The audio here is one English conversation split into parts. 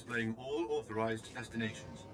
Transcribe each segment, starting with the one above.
displaying all authorized destinations.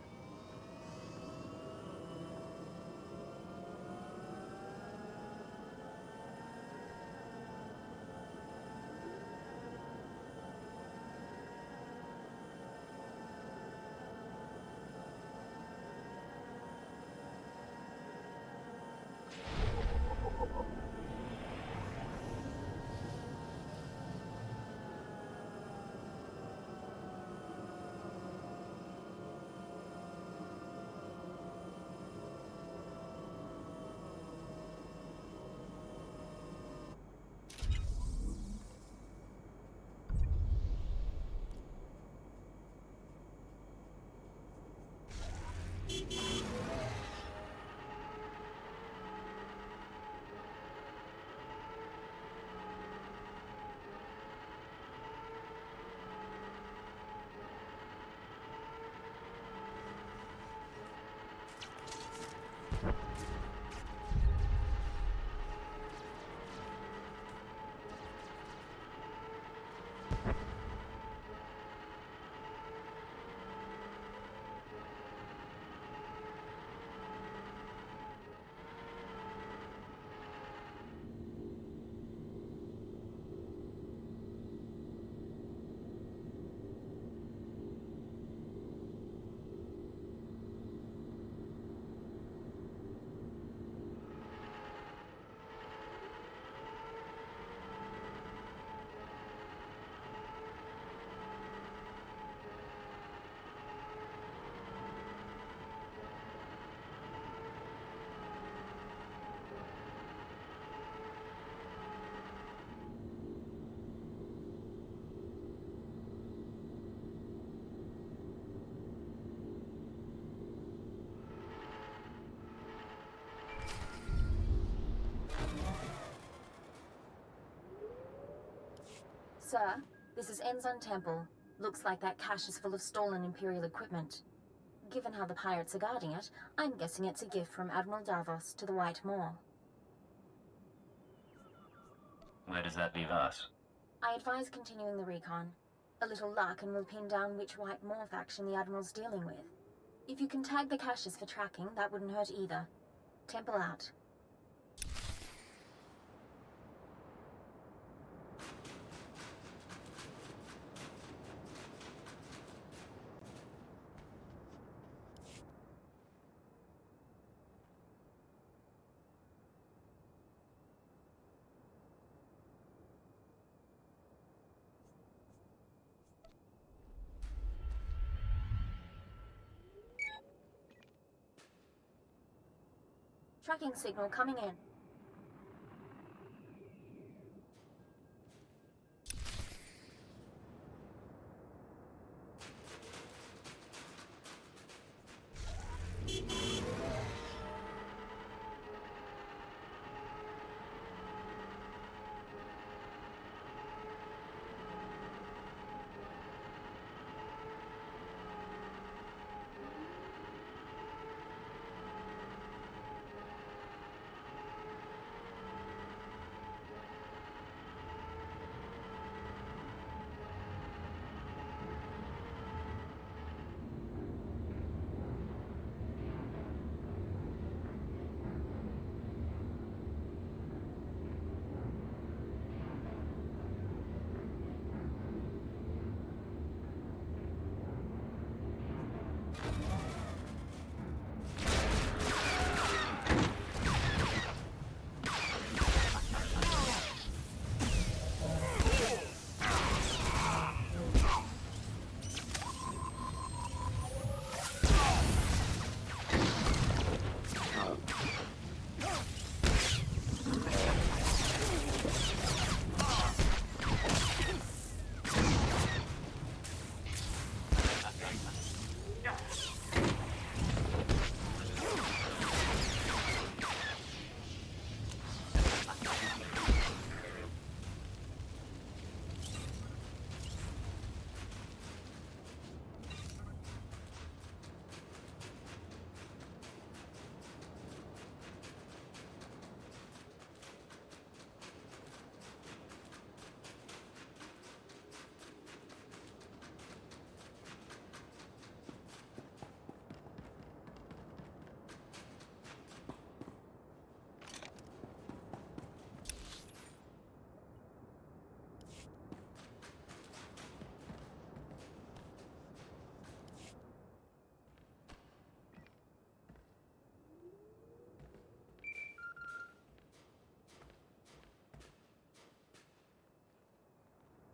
Sir, this is Enzon Temple. Looks like that cache is full of stolen Imperial equipment. Given how the pirates are guarding it, I'm guessing it's a gift from Admiral Davos to the White Maw. Where does that leave us? I advise continuing the recon. A little luck and we'll pin down which White Maw faction the Admiral's dealing with. If you can tag the caches for tracking, that wouldn't hurt either. Temple out. Tracking signal coming in.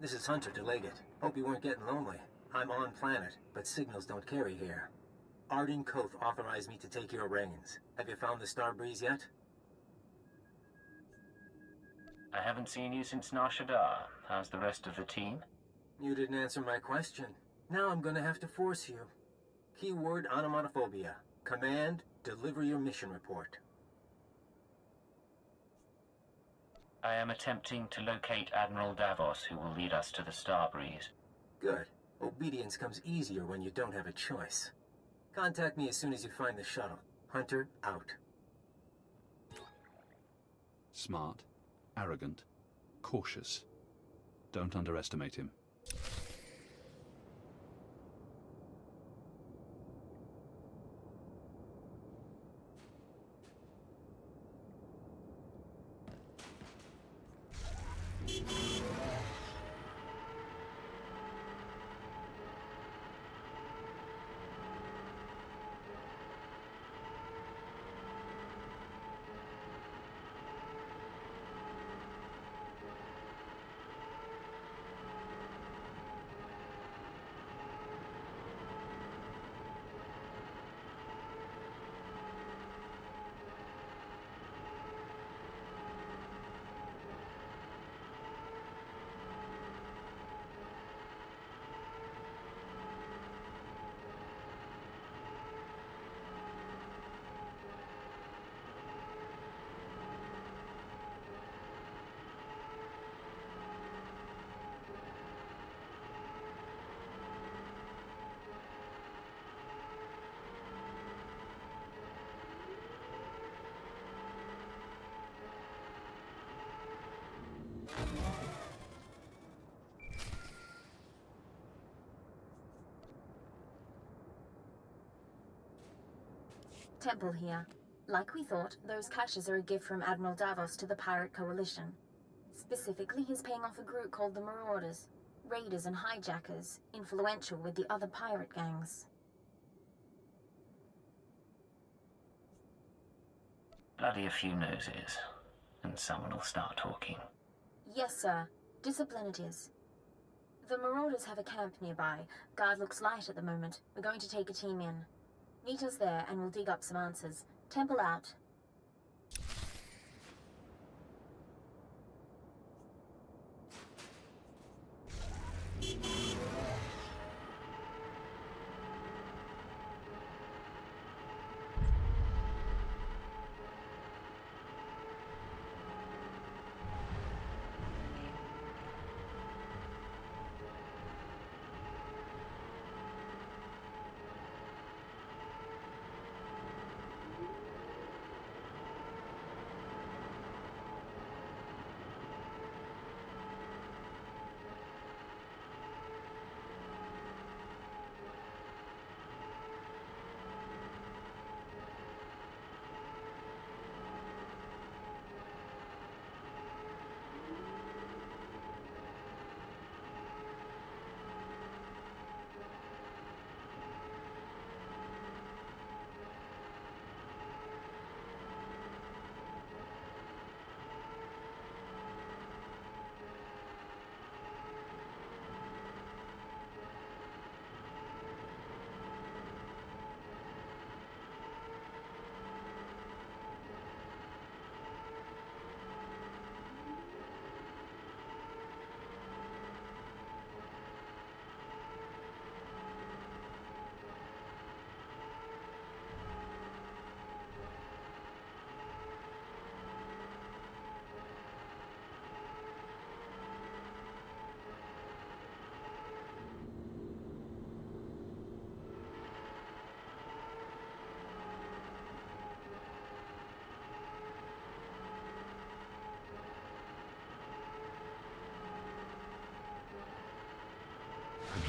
This is Hunter to Leggett. Hope you weren't getting lonely. I'm on planet, but signals don't carry here. Arden Koth authorized me to take your reins. Have you found the Star Breeze yet? I haven't seen you since Nar Shaddaa. How's the rest of the team? You didn't answer my question. Now I'm gonna have to force you. Keyword onomatophobia. Command, deliver your mission report. I am attempting to locate Admiral Davos, who will lead us to the Starbreeze. Good. Obedience comes easier when you don't have a choice. Contact me as soon as you find the shuttle. Hunter, out. Smart, arrogant, cautious. Don't underestimate him. Temple here. Like we thought, those caches are a gift from Admiral Davos to the Pirate Coalition. Specifically, he's paying off a group called the Marauders. Raiders and hijackers, influential with the other pirate gangs. Bloody a few noses, and someone will start talking. Yes, sir. Discipline it is. The Marauders have a camp nearby. Guard looks light at the moment. We're going to take a team in. Meet us there and we'll dig up some answers. Temple out.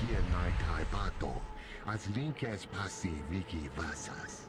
Vienai kai pato, as linkes passi viki vasas.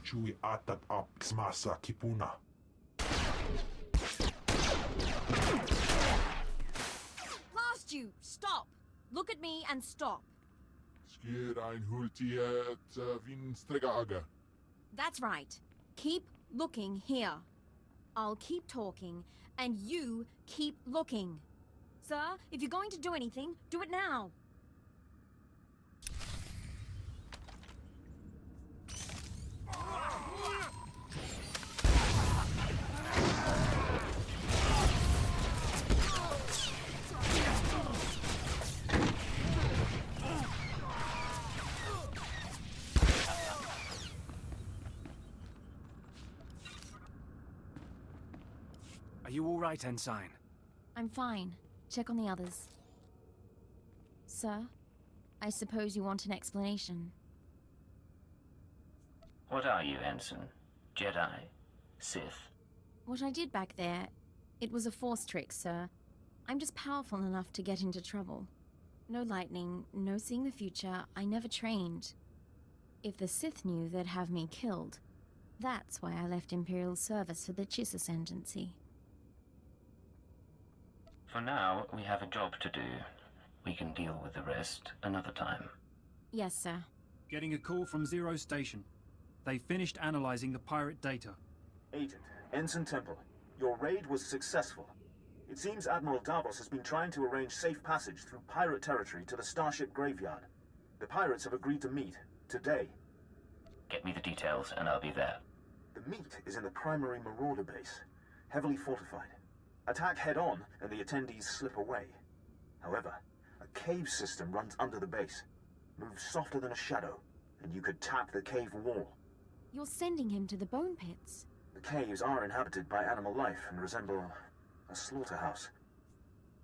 chui atat ap smasa kipuna. Blast you! Stop! Look at me and stop. Skier ein hultiet vinstregaaga. That's right. Keep looking here. I'll keep talking, and you keep looking. Sir, if you're going to do anything, do it now. Are you all right, Ensign? I'm fine. Check on the others. Sir, I suppose you want an explanation. What are you, Ensign? Jedi? Sith? What I did back there, it was a force trick, sir. I'm just powerful enough to get into trouble. No lightning, no seeing the future, I never trained. If the Sith knew, they'd have me killed. That's why I left Imperial service for the Chiss Ascendancy. For now, we have a job to do. We can deal with the rest another time. Yes, sir. Getting a call from Zero Station. They finished analyzing the pirate data. Agent, Ensign Temple, your raid was successful. It seems Admiral Davos has been trying to arrange safe passage through pirate territory to the Starship Graveyard. The pirates have agreed to meet, today. Get me the details, and I'll be there. The meet is in the primary Marauder base, heavily fortified. Attack head-on, and the attendees slip away. However, a cave system runs under the base. Moves softer than a shadow, and you could tap the cave wall. You're sending him to the bone pits. The caves are inhabited by animal life and resemble a slaughterhouse.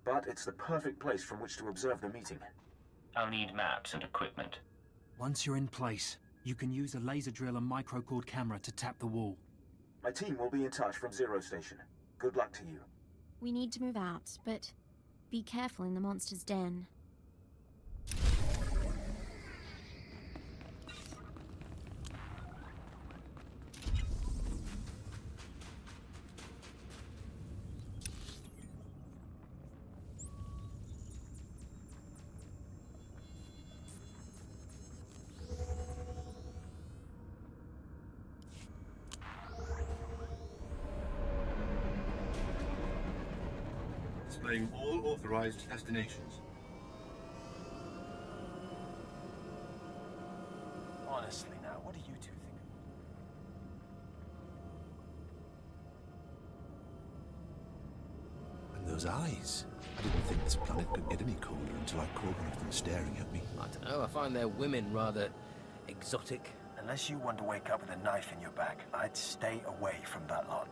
But it's the perfect place from which to observe the meeting. I'll need maps and equipment. Once you're in place, you can use a laser drill and microcord camera to tap the wall. My team will be in touch from Zero Station. Good luck to you. We need to move out, but be careful in the monster's den. Displaying all authorized destinations. Honestly now, what do you two think? And those eyes. I didn't think this planet could get any colder until I caught one of them staring at me. I don't know, I find their women rather exotic. Unless you want to wake up with a knife in your back, I'd stay away from that lot.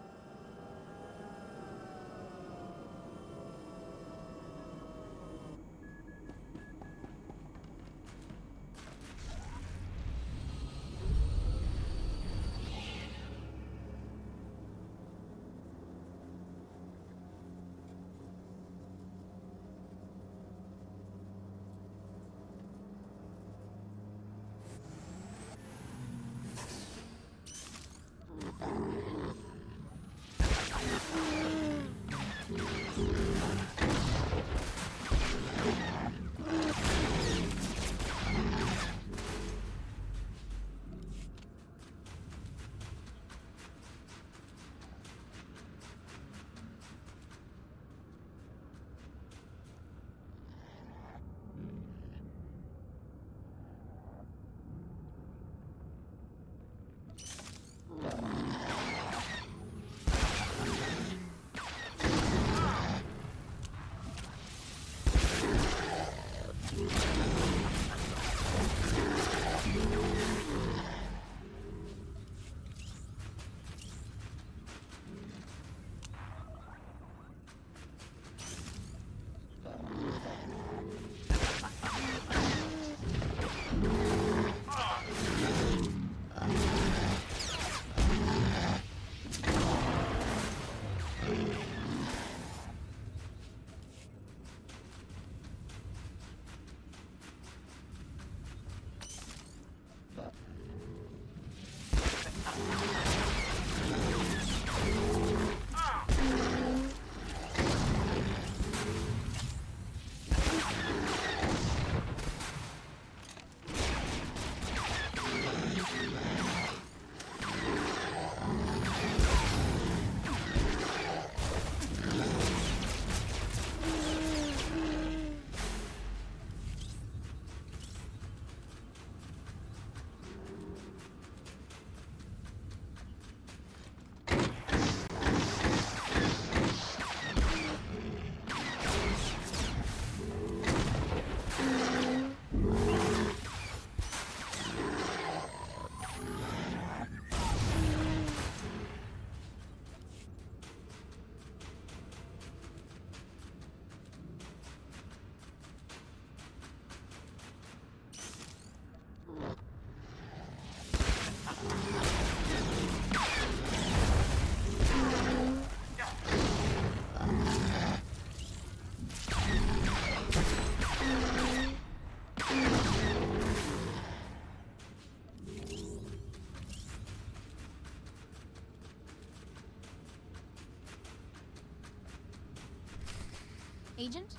Agent,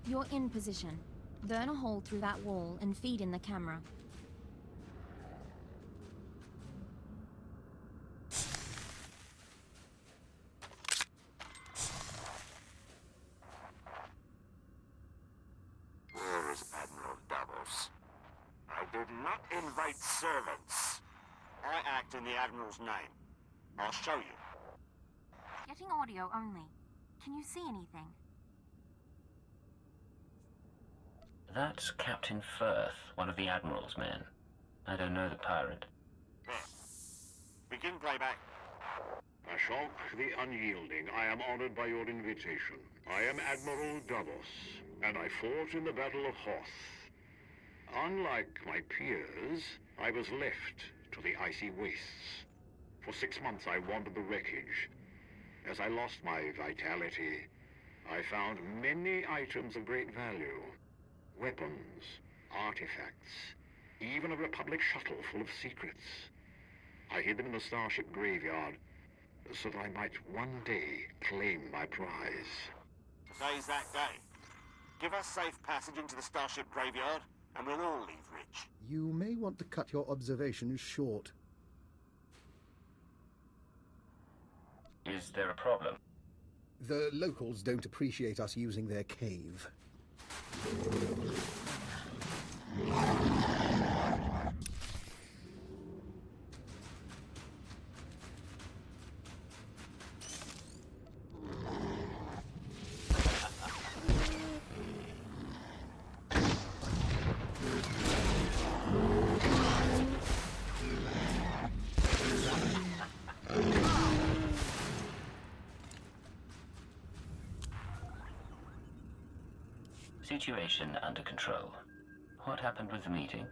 you're in position. Burn a hole through that wall and feed in the camera. Where is Admiral Davos? I did not invite servants. I act in the Admiral's name. I'll show you. Getting audio only. Can you see anything? That's Captain Firth, one of the Admiral's men. I don't know the pirate. There. Begin playback. Ashok the Unyielding, I am honored by your invitation. I am Admiral Davos, and I fought in the Battle of Hoth. Unlike my peers, I was left to the icy wastes. For 6 months I wandered the wreckage. As I lost my vitality, I found many items of great value. Weapons, artifacts, even a Republic shuttle full of secrets. I hid them in the starship graveyard so that I might one day claim my prize. Today's that day. Give us safe passage into the starship graveyard, and we'll all leave rich. You may want to cut your observations short. Is there a problem? The locals don't appreciate us using their cave. Situation under control. What happened with the meeting?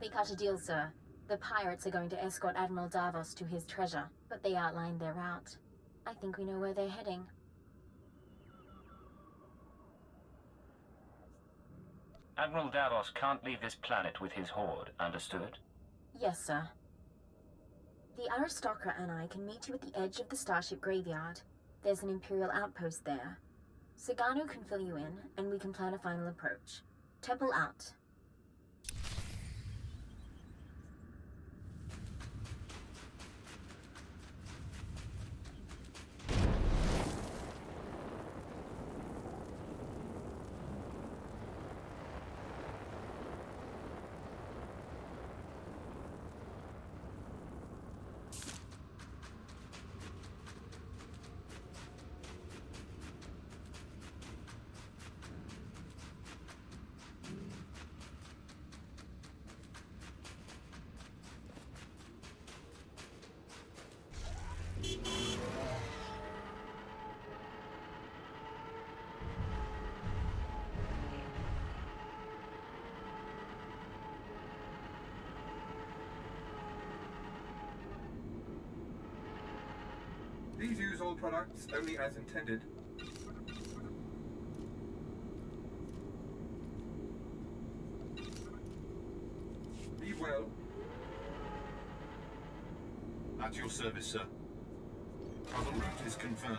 They cut a deal, sir. The pirates are going to escort Admiral Davos to his treasure, but they outlined their route. I think we know where they're heading. Admiral Davos can't leave this planet with his horde, understood? Yes, sir. The aristocrat and I can meet you at the edge of the starship graveyard. There's an Imperial outpost there. Sagano can fill you in, and we can plan a final approach. Temple out. Please use all products only as intended. Be well. At your service, sir. Travel route is confirmed.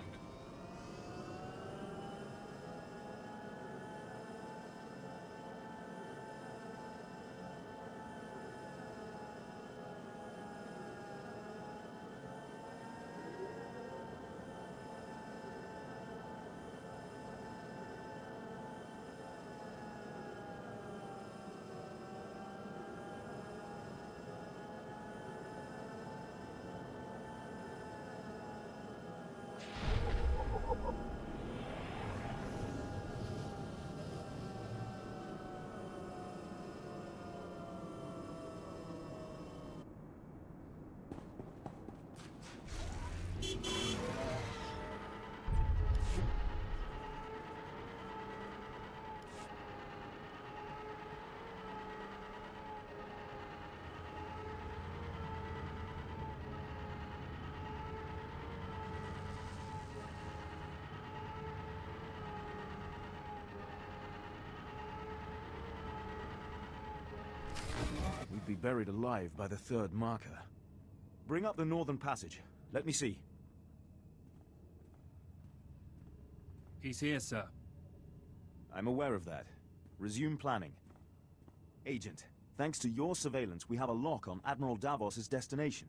We'd be buried alive by the third marker. Bring up the northern passage. Let me see. He's here, sir. I'm aware of that. Resume planning. Agent, thanks to your surveillance, we have a lock on Admiral Davos's destination.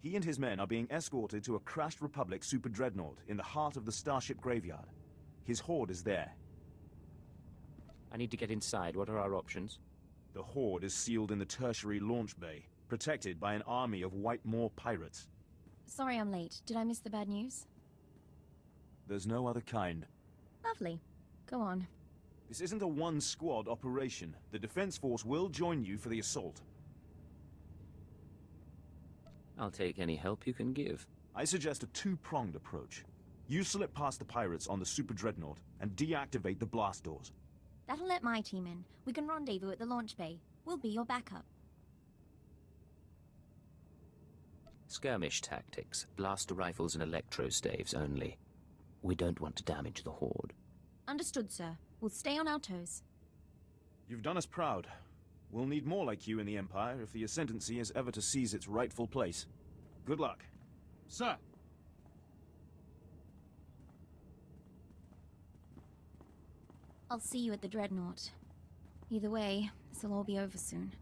He and his men are being escorted to a crashed Republic super dreadnought in the heart of the Starship graveyard. His horde is there. I need to get inside. What are our options? The horde is sealed in the tertiary launch bay, protected by an army of White Moor pirates. Sorry I'm late. Did I miss the bad news? There's no other kind. Lovely. Go on. This isn't a one-squad operation. The Defense Force will join you for the assault. I'll take any help you can give. I suggest a two-pronged approach. You slip past the pirates on the super dreadnought and deactivate the blast doors. That'll let my team in. We can rendezvous at the launch bay. We'll be your backup. Skirmish tactics. Blaster rifles and electro staves only. We don't want to damage the horde. Understood, sir. We'll stay on our toes. You've done us proud. We'll need more like you in the Empire if the Ascendancy is ever to seize its rightful place. Good luck. Sir! I'll see you at the Dreadnought. Either way, this'll all be over soon.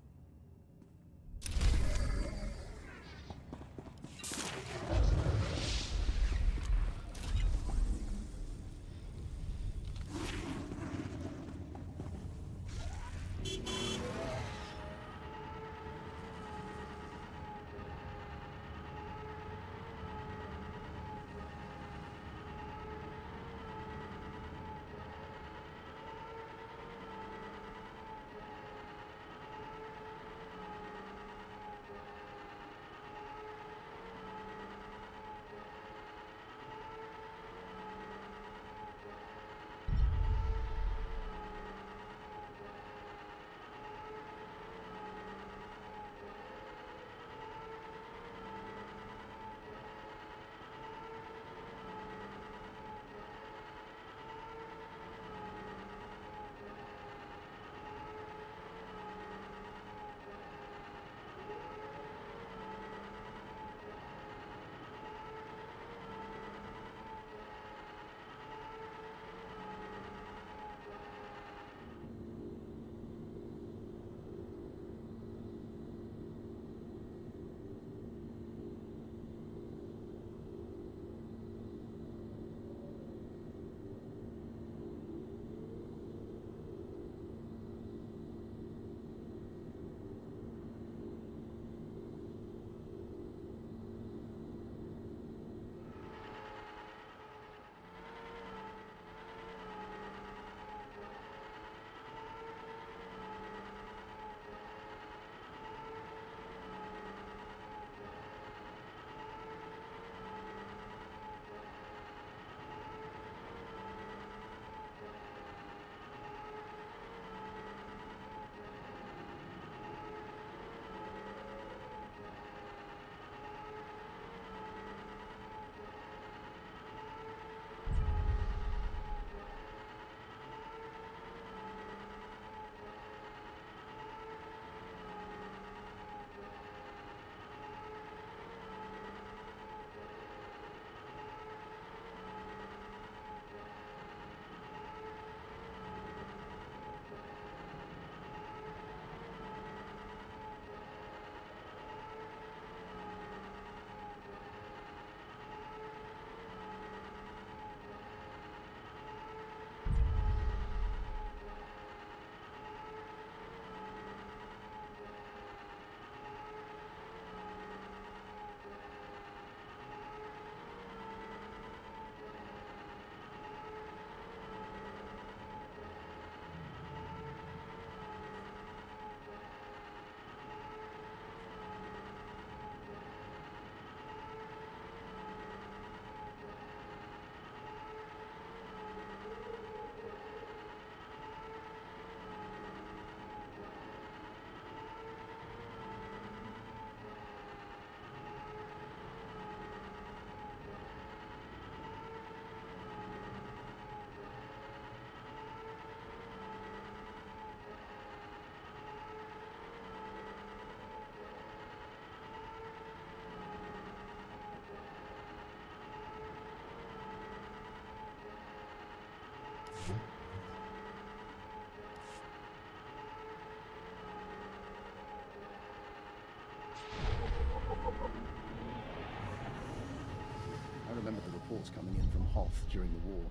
reports coming in from Hoth during the war.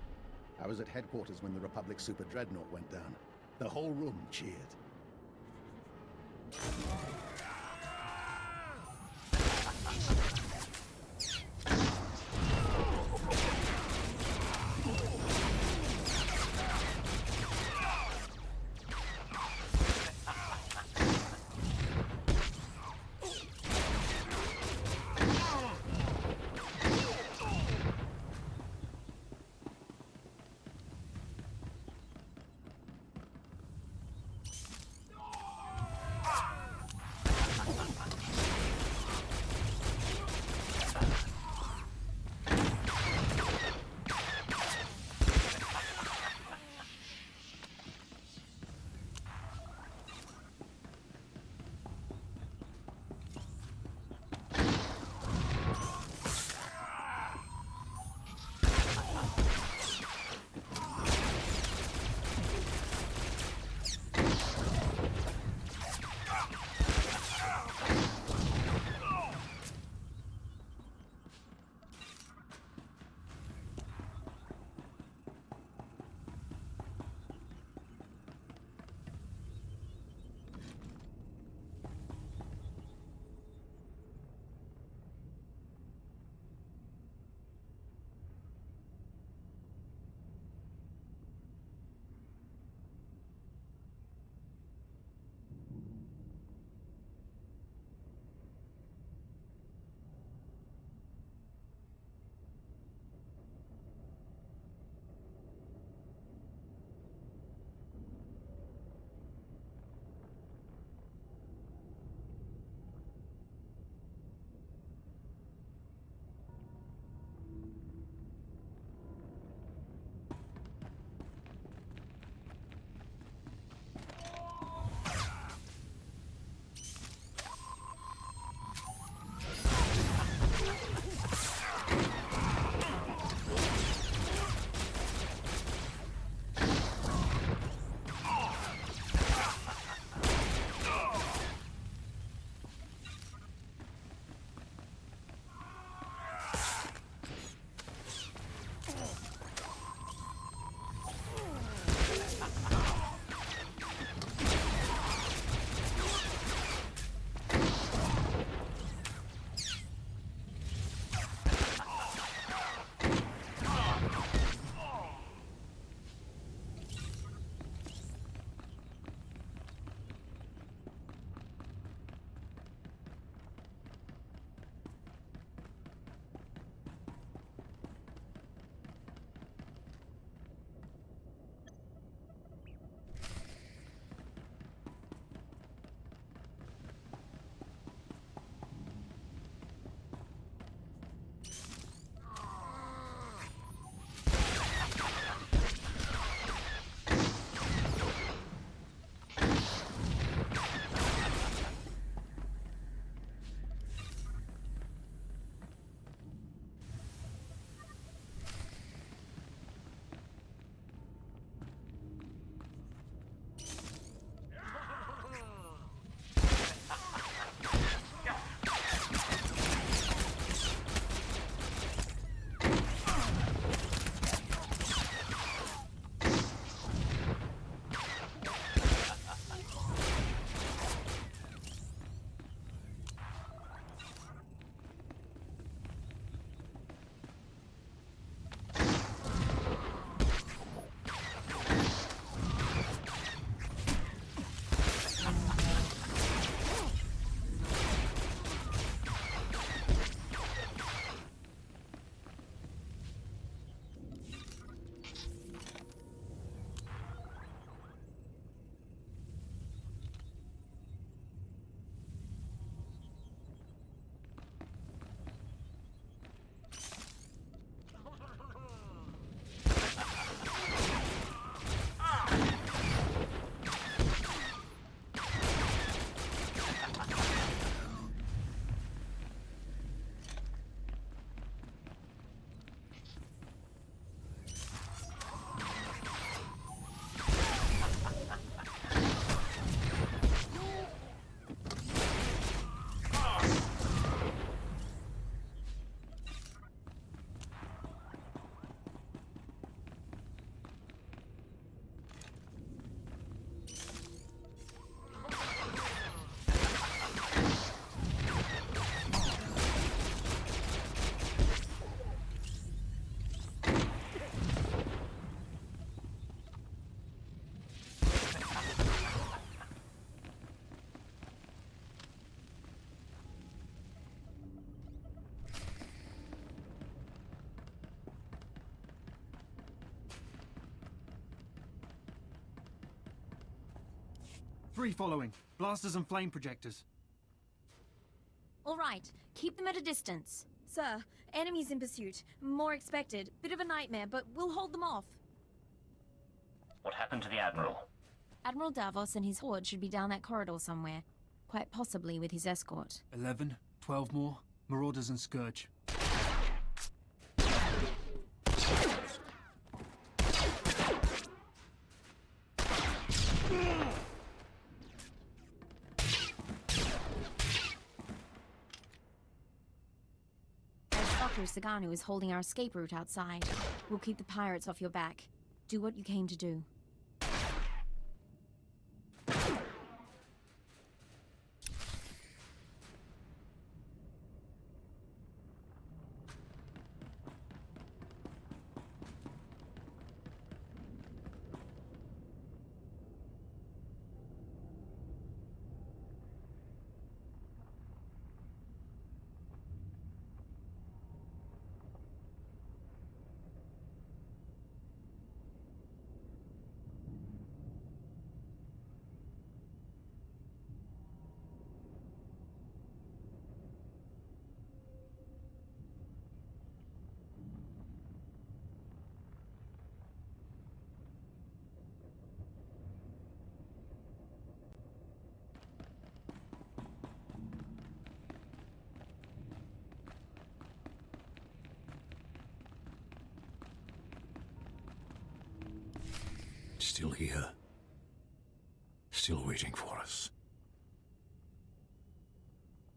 I was at headquarters when the Republic Super Dreadnought went down. The whole room cheered. Debris following. Blasters and flame projectors. All right, keep them at a distance. Sir, enemies in pursuit. More expected. Bit of a nightmare, but we'll hold them off. What happened to the Admiral? Admiral Davos and his horde should be down that corridor somewhere. Quite possibly with his escort. 11, 12 more. Marauders and Scourge. Sagano is holding our escape route outside. We'll keep the pirates off your back. Do what you came to do. Still here. Still waiting for us.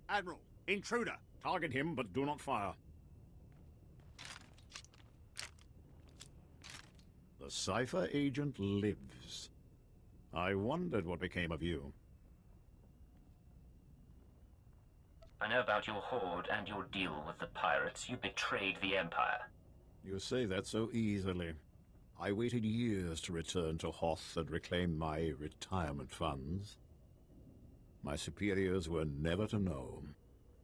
Admiral, intruder. Target him, but do not fire. The Cypher agent lives. I wondered what became of you. I know about your horde and your deal with the pirates. You betrayed the Empire. You say that so easily. I waited years to return to Hoth and reclaim my retirement funds. My superiors were never to know.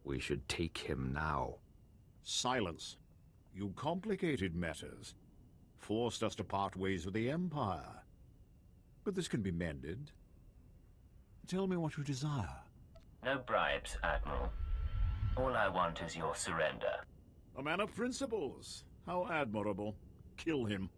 We should take him now. Silence. You complicated matters. Forced us to part ways with the Empire. But this can be mended. Tell me what you desire. No bribes, Admiral. All I want is your surrender. A man of principles. How admirable. Kill him.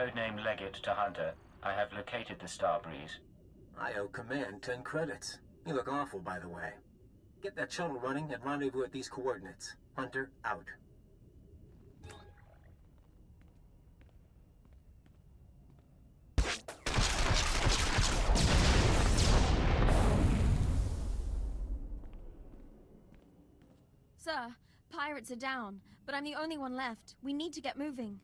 Codename Legate to Hunter. I have located the Starbreeze. I owe Command 10 credits. You look awful, by the way. Get that shuttle running and rendezvous at these coordinates. Hunter, out. Sir, pirates are down, but I'm the only one left. We need to get moving.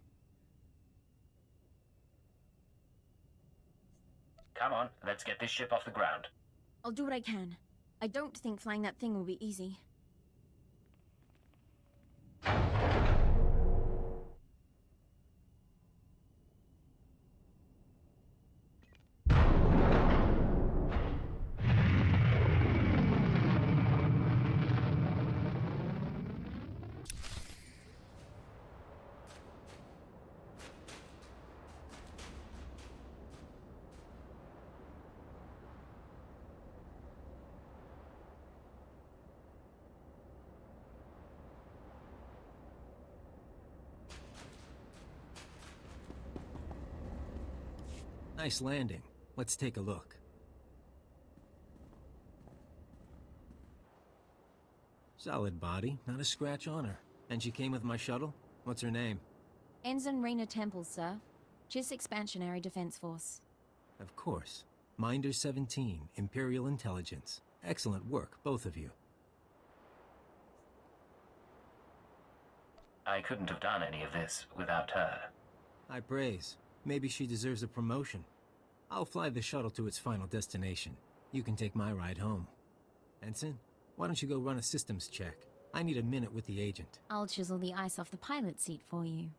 Come on, let's get this ship off the ground. I'll do what I can. I don't think flying that thing will be easy. Nice landing. Let's take a look. Solid body, not a scratch on her. And she came with my shuttle? What's her name? Ensign Rena Temple, sir. JIS Expansionary Defense Force. Of course. Minder 17, Imperial Intelligence. Excellent work, both of you. I couldn't have done any of this without her. High praise. Maybe she deserves a promotion. I'll fly the shuttle to its final destination. You can take my ride home. Ensign, why don't you go run a systems check? I need a minute with the agent. I'll chisel the ice off the pilot seat for you.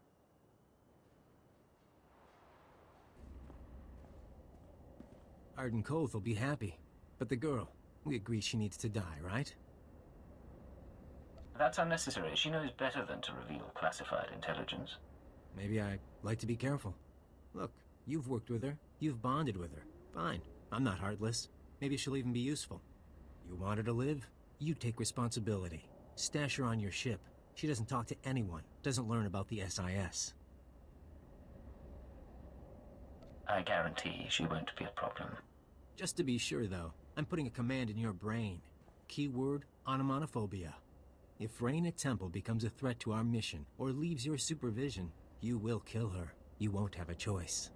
Arden Koth will be happy. But the girl, we agree she needs to die, right? That's unnecessary. She knows better than to reveal classified intelligence. Maybe I like to be careful. Look, you've worked with her. You've bonded with her. Fine. I'm not heartless. Maybe she'll even be useful. You want her to live? You take responsibility. Stash her on your ship. She doesn't talk to anyone. Doesn't learn about the SIS. I guarantee she won't be a problem. Just to be sure, though, I'm putting a command in your brain. Keyword, onomatophobia. If Reyna Temple becomes a threat to our mission or leaves your supervision, you will kill her. You won't have a choice.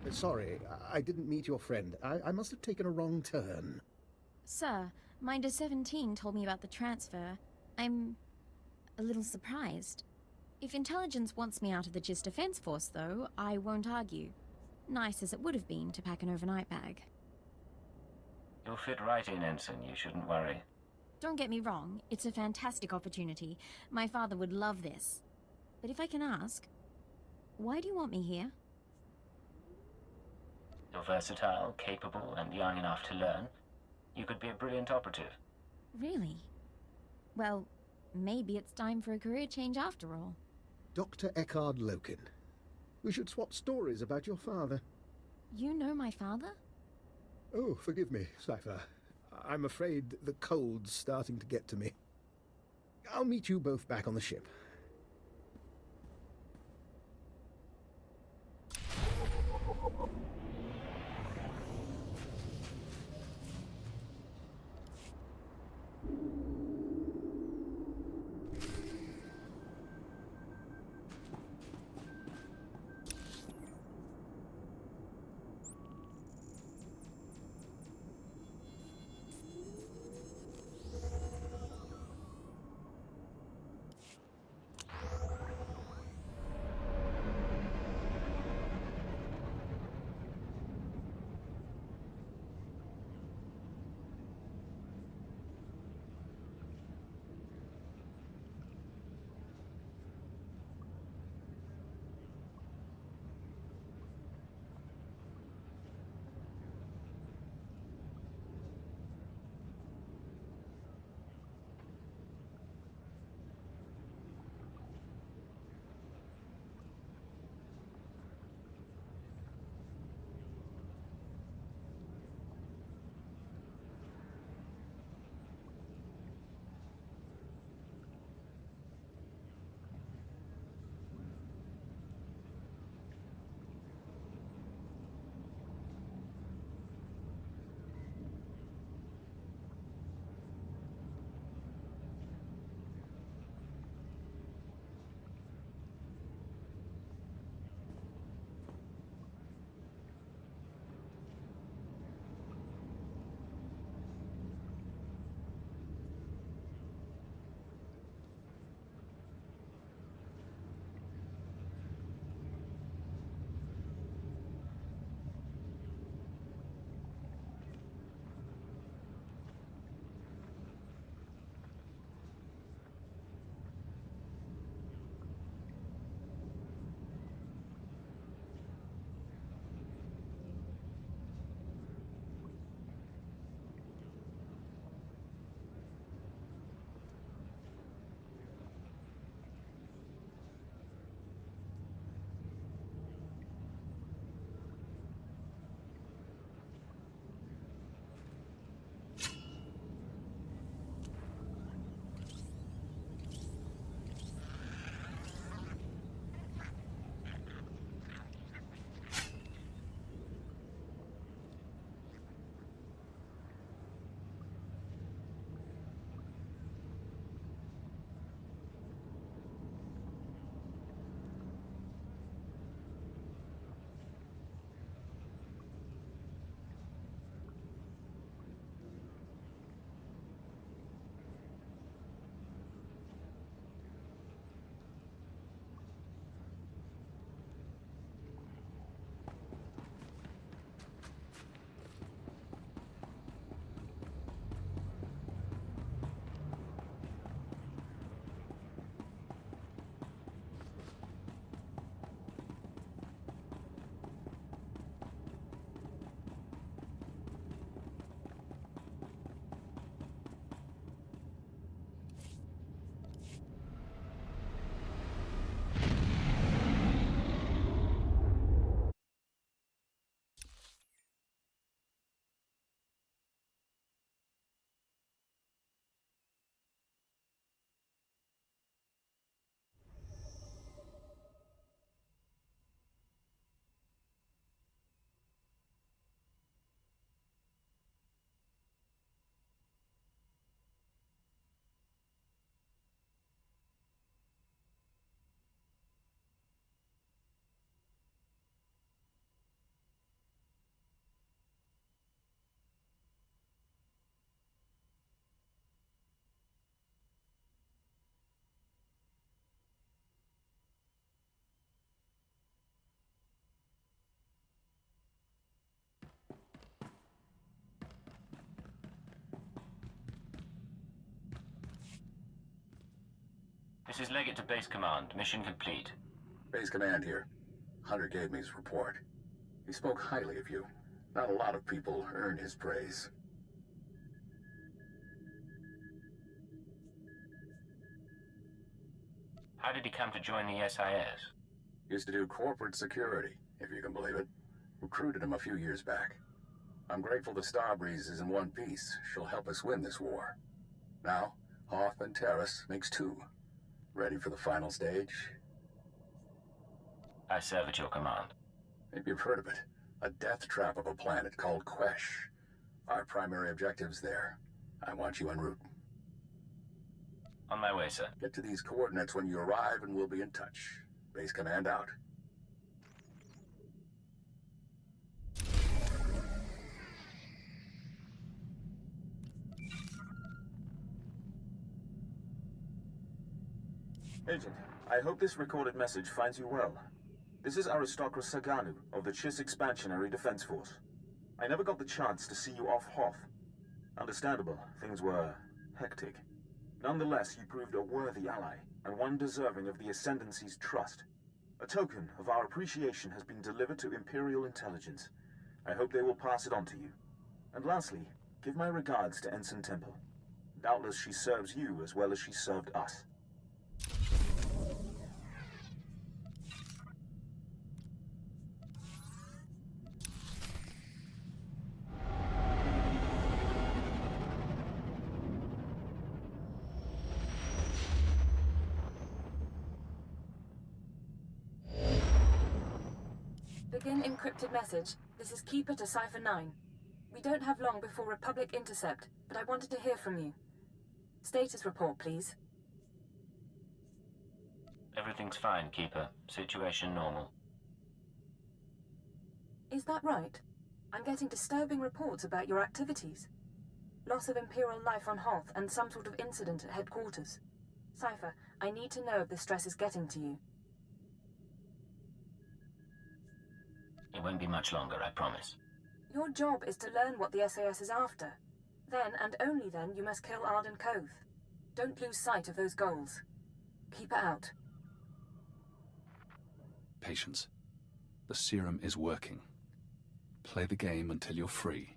Sorry, I didn't meet your friend. I must have taken a wrong turn. Sir, Minder 17 told me about the transfer. I'm a little surprised. If intelligence wants me out of the JIS Defense Force, though, I won't argue. Nice as it would have been to pack an overnight bag. You'll fit right in, Ensign. You shouldn't worry. Don't get me wrong, it's a fantastic opportunity. My father would love this. But if I can ask, why do you want me here? You're versatile, capable, and young enough to learn. You could be a brilliant operative. Really? Well, maybe it's time for a career change after all. Dr. Eckhard Loken. We should swap stories about your father. You know my father? Oh, forgive me, Cypher. I'm afraid the cold's starting to get to me. I'll meet you both back on the ship. This is Leggett to Base Command. Mission complete. Base Command here. Hunter gave me his report. He spoke highly of you. Not a lot of people earn his praise. How did he come to join the SIS? Used to do corporate security, if you can believe it. Recruited him a few years back. I'm grateful the Starbreeze is in one piece. She'll help us win this war. Now, Hoth and Terrace makes two. Ready for the final stage? I serve at your command. Maybe you've heard of it. A death trap of a planet called Quesh. Our primary objective's there. I want you en route. On my way, sir. Get to these coordinates when you arrive and we'll be in touch. Base Command out. Agent, I hope this recorded message finds you well. This is Aristocrat Saganu of the Chiss Expansionary Defense Force. I never got the chance to see you off Hoth. Understandable, things were hectic. Nonetheless, you proved a worthy ally, and one deserving of the Ascendancy's trust. A token of our appreciation has been delivered to Imperial Intelligence. I hope they will pass it on to you. And lastly, give my regards to Ensign Temple. Doubtless she serves you as well as she served us. Begin encrypted message. This is Keeper to Cipher 9. We don't have long before Republic intercept, but I wanted to hear from you. Status report, please. Everything's fine, Keeper. Situation normal. Is that right? I'm getting disturbing reports about your activities. Loss of Imperial life on Hoth and some sort of incident at headquarters. Cipher, I need to know if the stress is getting to you. It won't be much longer, I promise. Your job is to learn what the SAS is after. Then, and only then, you must kill Arden Koth. Don't lose sight of those goals. Keep it out. Patience. The serum is working. Play the game until you're free.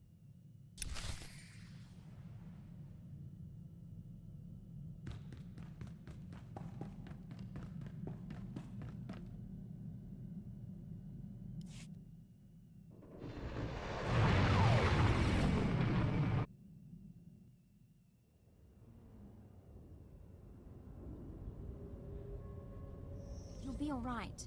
You'll be all right.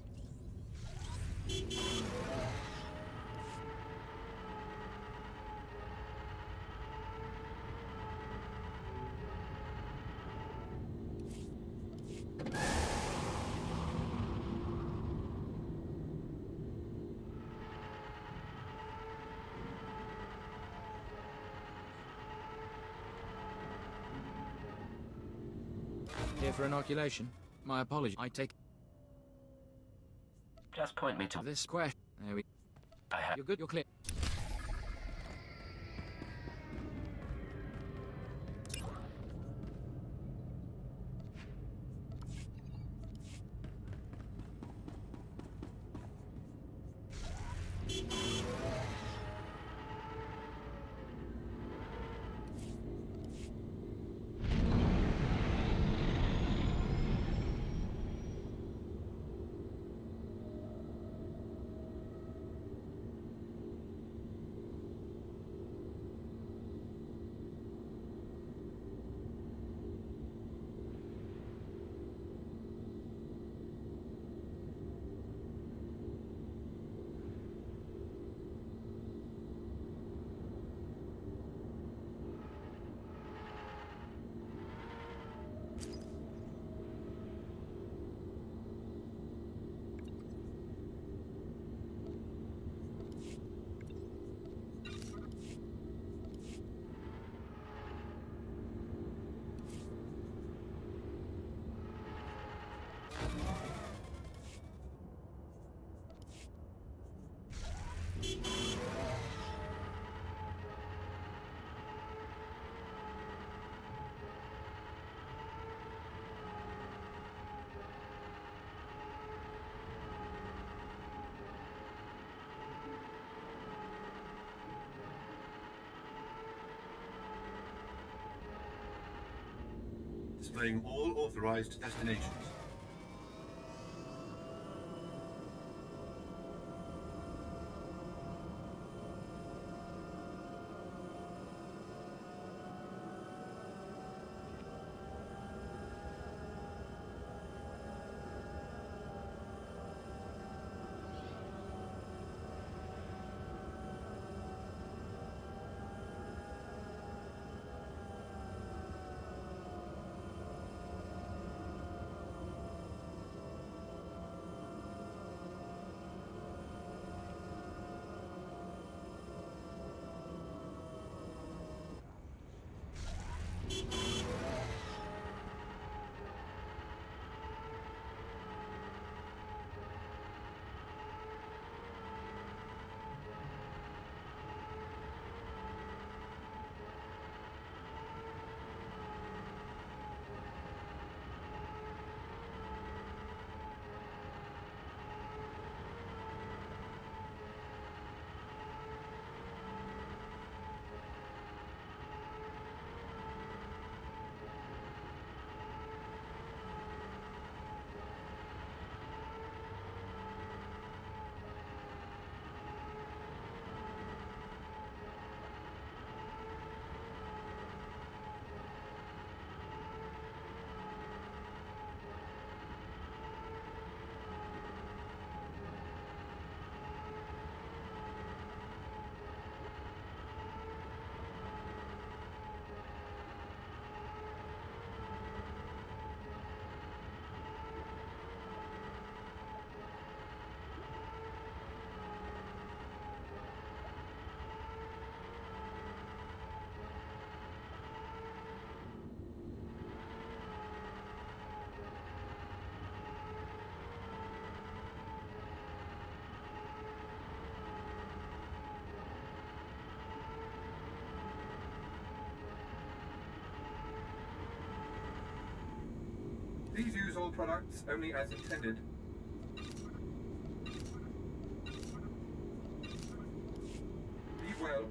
Here for inoculation. My apologies. I take... Just point me to this question. There we... I have... You're good, you're clear. displaying all authorized destinations. Please use all products only as intended. Be well.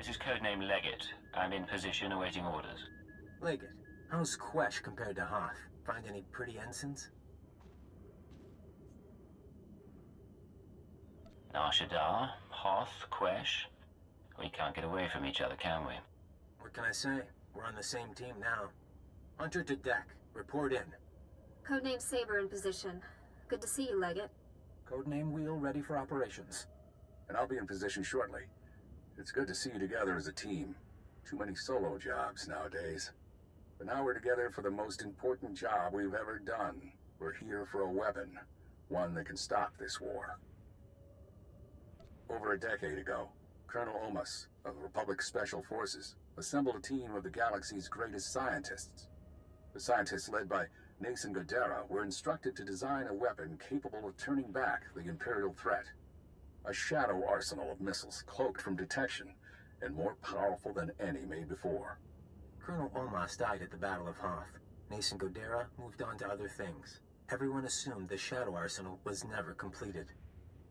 This is codename Leggett. I'm in position awaiting orders. Leggett, how's Quesh compared to Hoth? Find any pretty ensigns? Narshadar, Hoth, Quesh. We can't get away from each other, can we? What can I say? We're on the same team now. Hunter to deck. Report in. Codename Saber in position. Good to see you, Leggett. Codename Wheel ready for operations. And I'll be in position shortly. It's good to see you together as a team. Too many solo jobs nowadays. But now we're together for the most important job we've ever done. We're here for a weapon. One that can stop this war. Over a decade ago, Colonel Omas of the Republic Special Forces assembled a team of the galaxy's greatest scientists. The scientists led by Nason Godera were instructed to design a weapon capable of turning back the Imperial threat. A shadow arsenal of missiles cloaked from detection and more powerful than any made before. Colonel Omas died at the Battle of Hoth. Nason Godera moved on to other things. Everyone assumed the shadow arsenal was never completed.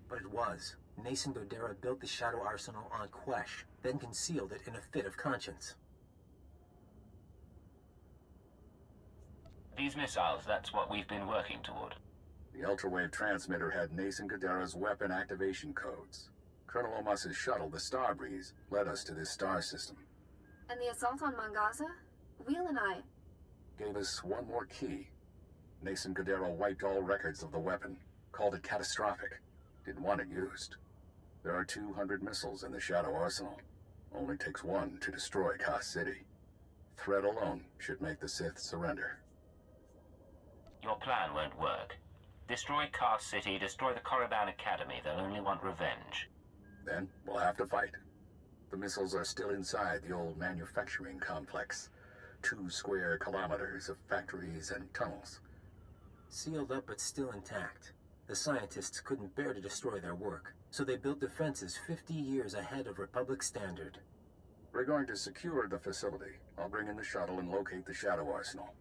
But it was. Nason Godera built the Shadow Arsenal on Quesh, then concealed it in a fit of conscience. These missiles, that's what we've been working toward. The ultrawave transmitter had Nason Godera's weapon activation codes. Colonel Omas's shuttle, the Starbreeze, led us to this star system. And the assault on Mangaza? Wheel and I... Gave us one more key. Nason Godera wiped all records of the weapon, called it catastrophic. Didn't want it used. There are 200 missiles in the Shadow Arsenal. Only takes one to destroy Kah City. Threat alone should make the Sith surrender. Your plan won't work. Destroy Kah City, destroy the Korriban Academy. They'll only want revenge. Then we'll have to fight. The missiles are still inside the old manufacturing complex. 2 square kilometers of factories and tunnels. Sealed up but still intact. The scientists couldn't bear to destroy their work, so they built defenses 50 years ahead of Republic standard. We're going to secure the facility. I'll bring in the shuttle and locate the Shadow Arsenal.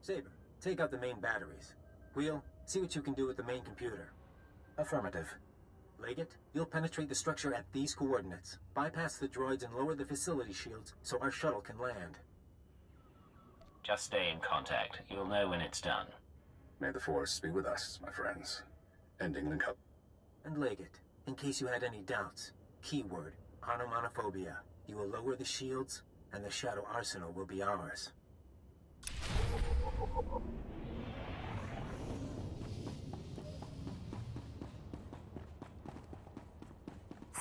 Saber, take out the main batteries. Wheel, see what you can do with the main computer. Affirmative. Leggett, you'll penetrate the structure at these coordinates, bypass the droids and lower the facility shields so our shuttle can land. Just stay in contact. You'll know when it's done. May the Force be with us, my friends. Ending link up. And Leggett, in case you had any doubts, keyword, onomatophobia. You will lower the shields, and the Shadow Arsenal will be ours.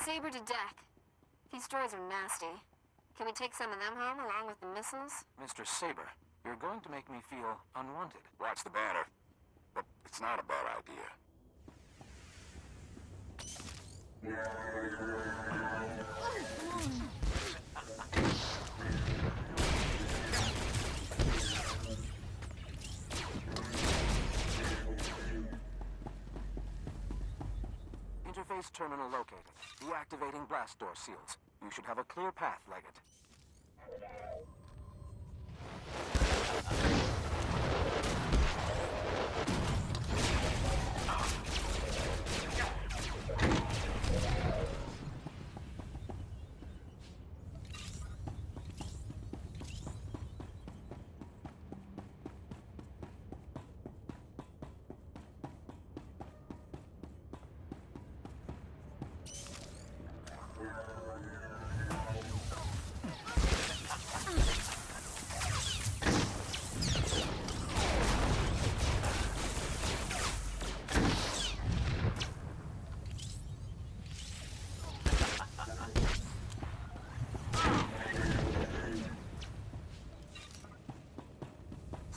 Saber to death. These droids are nasty. Can we take some of them home along with the missiles? Mr. Saber, you're going to make me feel unwanted. Watch the banner. But it's not a bad idea. Interface terminal located. Deactivating blast door seals. You should have a clear path, Leggett.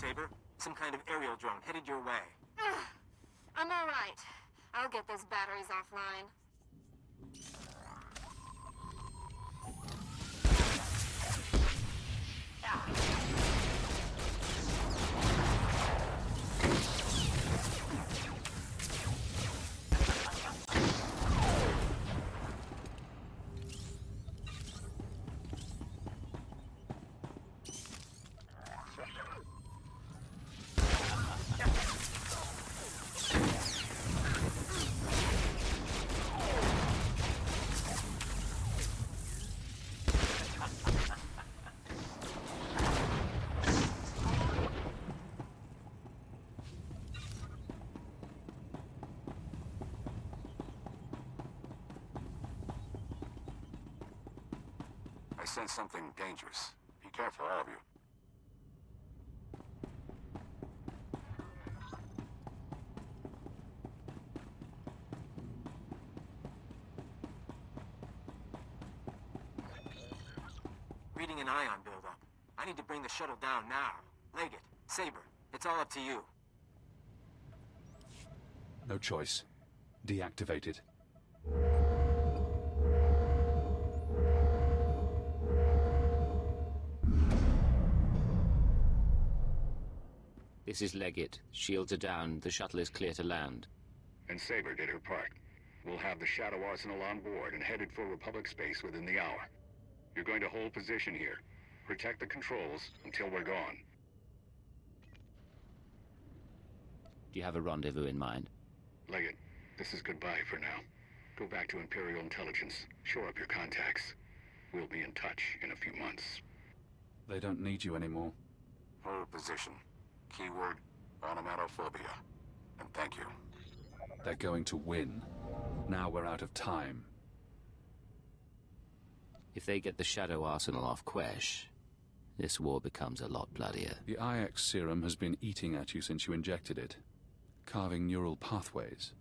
Saber, some kind of aerial drone headed your way. I'm all right. I'll get those batteries offline. I sense something dangerous. Be careful, all of you. Reading an ion buildup. I need to bring the shuttle down now. Leggett, Saber, it's all up to you. No choice. Deactivated. This is Leggett. Shields are down. The shuttle is clear to land. And Saber did her part. We'll have the Shadow Arsenal on board and headed for Republic space within the hour. You're going to hold position here. Protect the controls until we're gone. Do you have a rendezvous in mind? Leggett, this is goodbye for now. Go back to Imperial Intelligence. Shore up your contacts. We'll be in touch in a few months. They don't need you anymore. Hold position. Keyword, onomatophobia. And thank you. They're going to win. Now we're out of time. If they get the Shadow Arsenal off Quesh, this war becomes a lot bloodier. The IX serum has been eating at you since you injected it, carving neural pathways,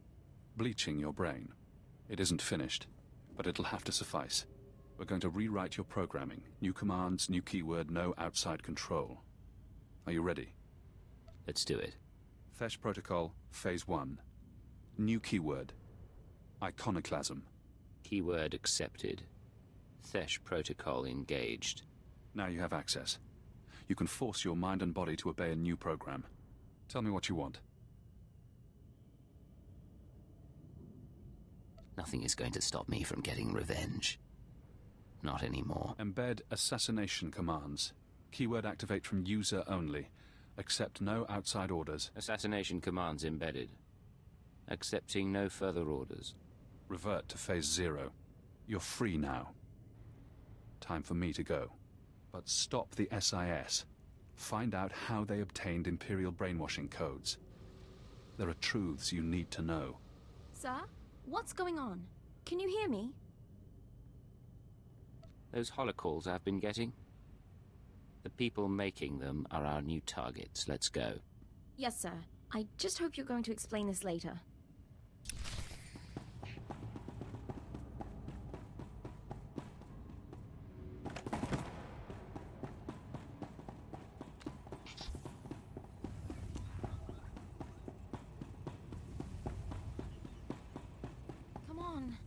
bleaching your brain. It isn't finished, but it'll have to suffice. We're going to rewrite your programming. New commands, new keyword, no outside control. Are you ready? Let's do it. Fesh Protocol, Phase 1. New keyword. Iconoclasm. Keyword accepted. Thesh protocol engaged. Now you have access. You can force your mind and body to obey a new program. Tell me what you want. Nothing is going to stop me from getting revenge. Not anymore. Embed assassination commands. Keyword activate from user only. Accept no outside orders. Assassination commands embedded. Accepting no further orders. Revert to Phase 0. You're free now. Time for me to go. But stop the SIS. Find out how they obtained Imperial brainwashing codes. There are truths you need to know. Sir? What's going on? Can you hear me? Those holocalls I've been getting? The people making them are our new targets. Let's go. Yes, sir. I just hope you're going to explain this later. Come on.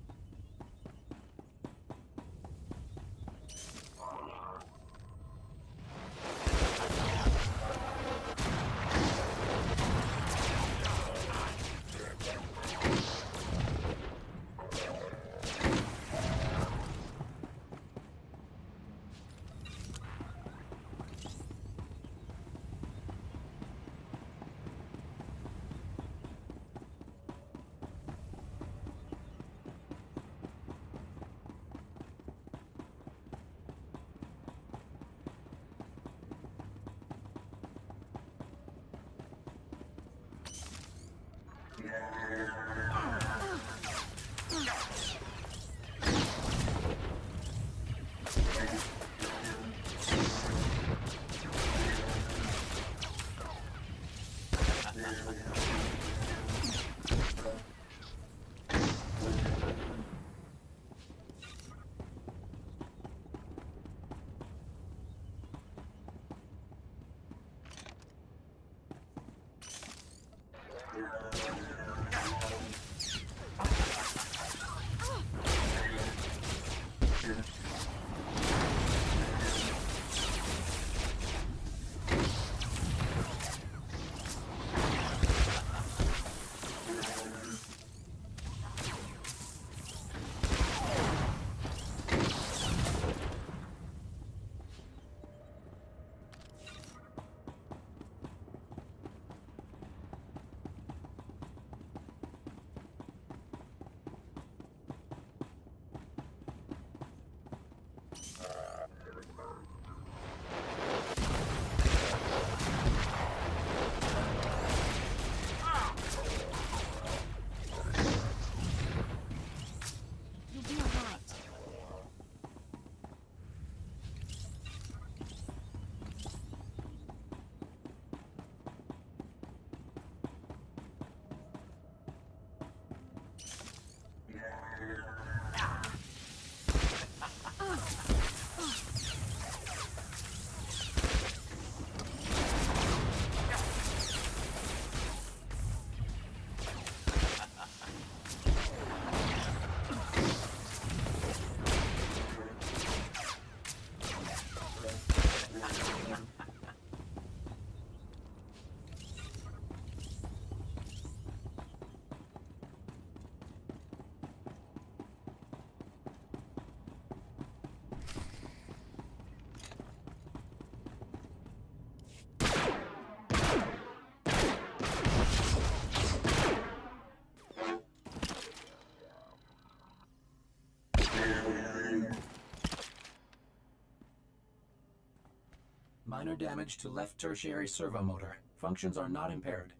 Minor damage to left tertiary servo motor. Functions are not impaired.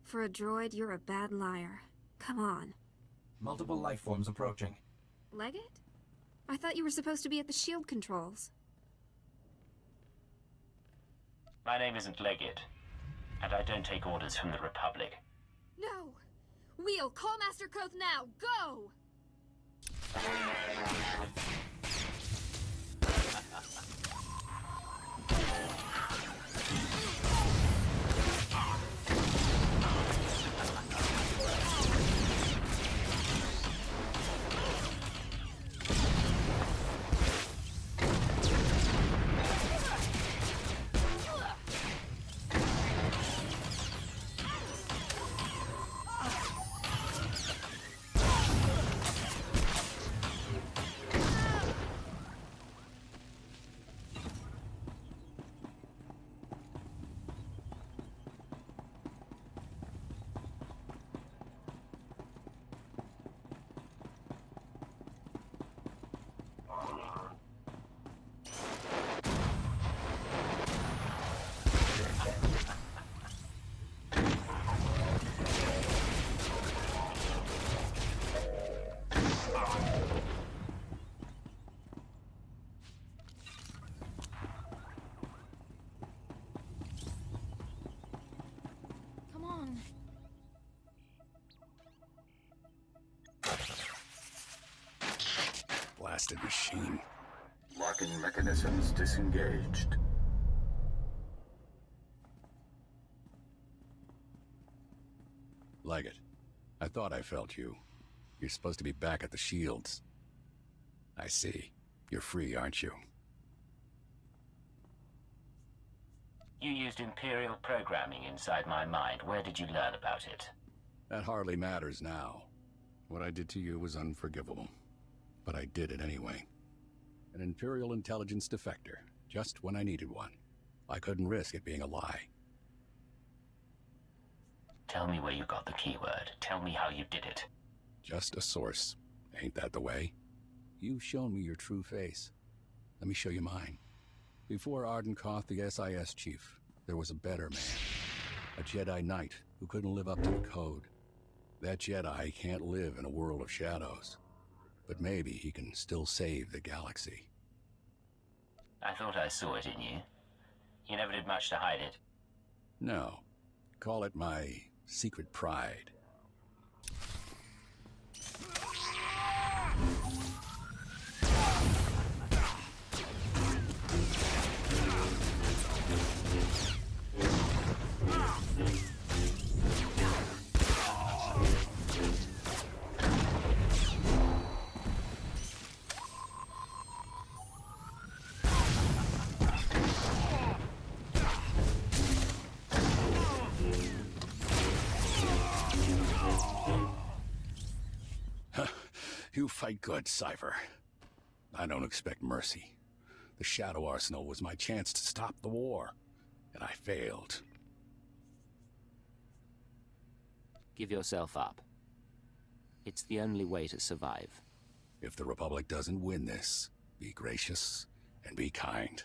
For a droid, you're a bad liar. Come on. Multiple life forms approaching. Leggett? I thought you were supposed to be at the shield controls. My name isn't Leggett, and I don't take orders from the Republic. No! Wheel, call Master Koth now! Go! Blasted machine. Locking mechanisms disengaged. Leggett, I thought I felt you. You're supposed to be back at the Shields. I see. You're free, aren't you? You used Imperial programming inside my mind. Where did you learn about it? That hardly matters now. What I did to you was unforgivable. But I did it anyway. An Imperial intelligence defector, just when I needed one. I couldn't risk it being a lie. Tell me where you got the keyword. Tell me how you did it. Just a source. Ain't that the way? You've shown me your true face. Let me show you mine. Before Arden Koth, the SIS chief, there was a better man. A Jedi Knight who couldn't live up to the code. That Jedi can't live in a world of shadows. But maybe he can still save the galaxy. I thought I saw it in you. You never did much to hide it. No. Call it my secret pride. You fight good, Cypher. I don't expect mercy. The Shadow Arsenal was my chance to stop the war, and I failed. Give yourself up. It's the only way to survive. If the Republic doesn't win this, be gracious and be kind.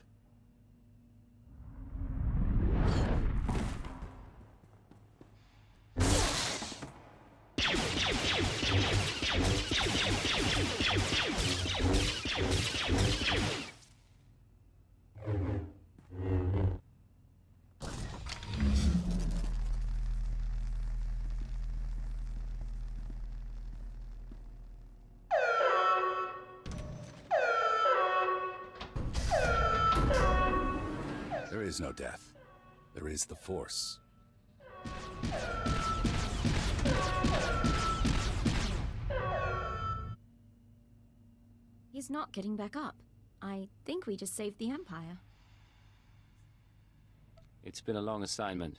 There is no death. There is the Force. He's not getting back up. I think we just saved the Empire. It's been a long assignment.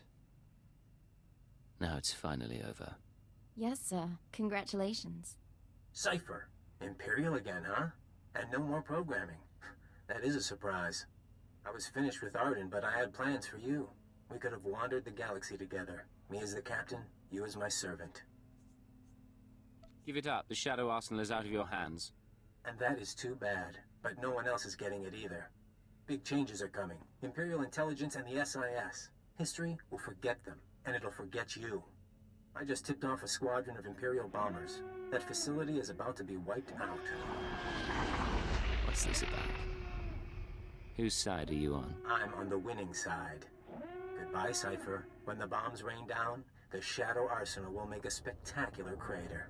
Now it's finally over. Yes, sir. Congratulations. Cypher. Imperial again, huh? And no more programming. That is a surprise. I was finished with Arden, but I had plans for you. We could have wandered the galaxy together. Me as the captain, you as my servant. Give it up. The Shadow Arsenal is out of your hands. And that is too bad. But no one else is getting it either. Big changes are coming. Imperial intelligence and the SIS. History will forget them, and it'll forget you. I just tipped off a squadron of Imperial bombers. That facility is about to be wiped out. What's this about? Whose side are you on? I'm on the winning side. Goodbye, Cypher. When the bombs rain down, the Shadow Arsenal will make a spectacular crater.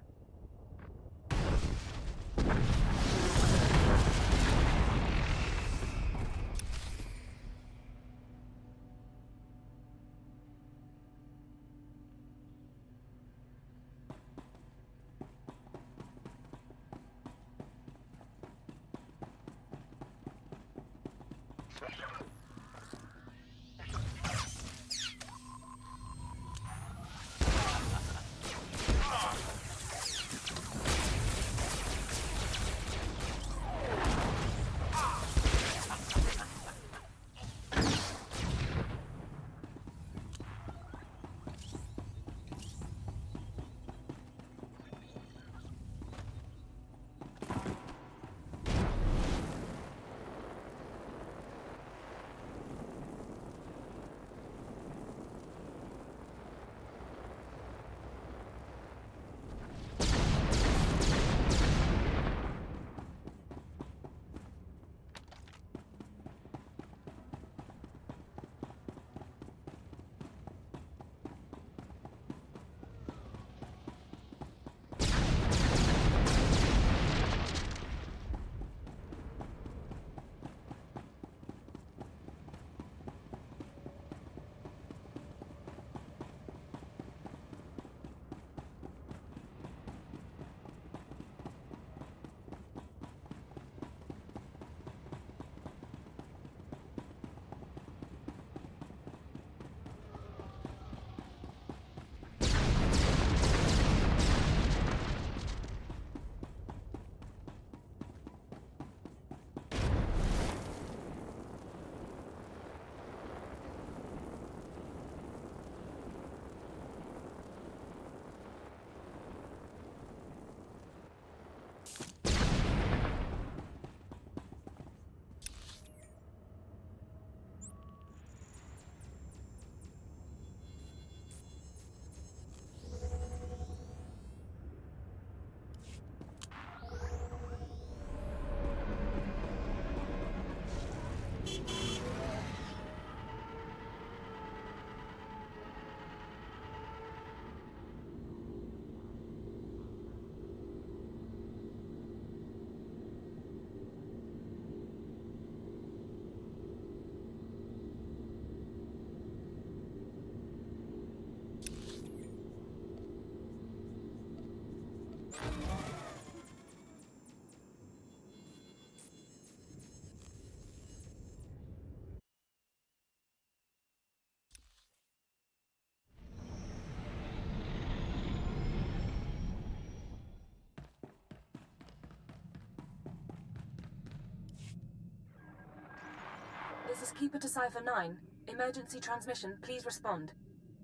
This is Keeper to Cipher 9. Emergency transmission, please respond.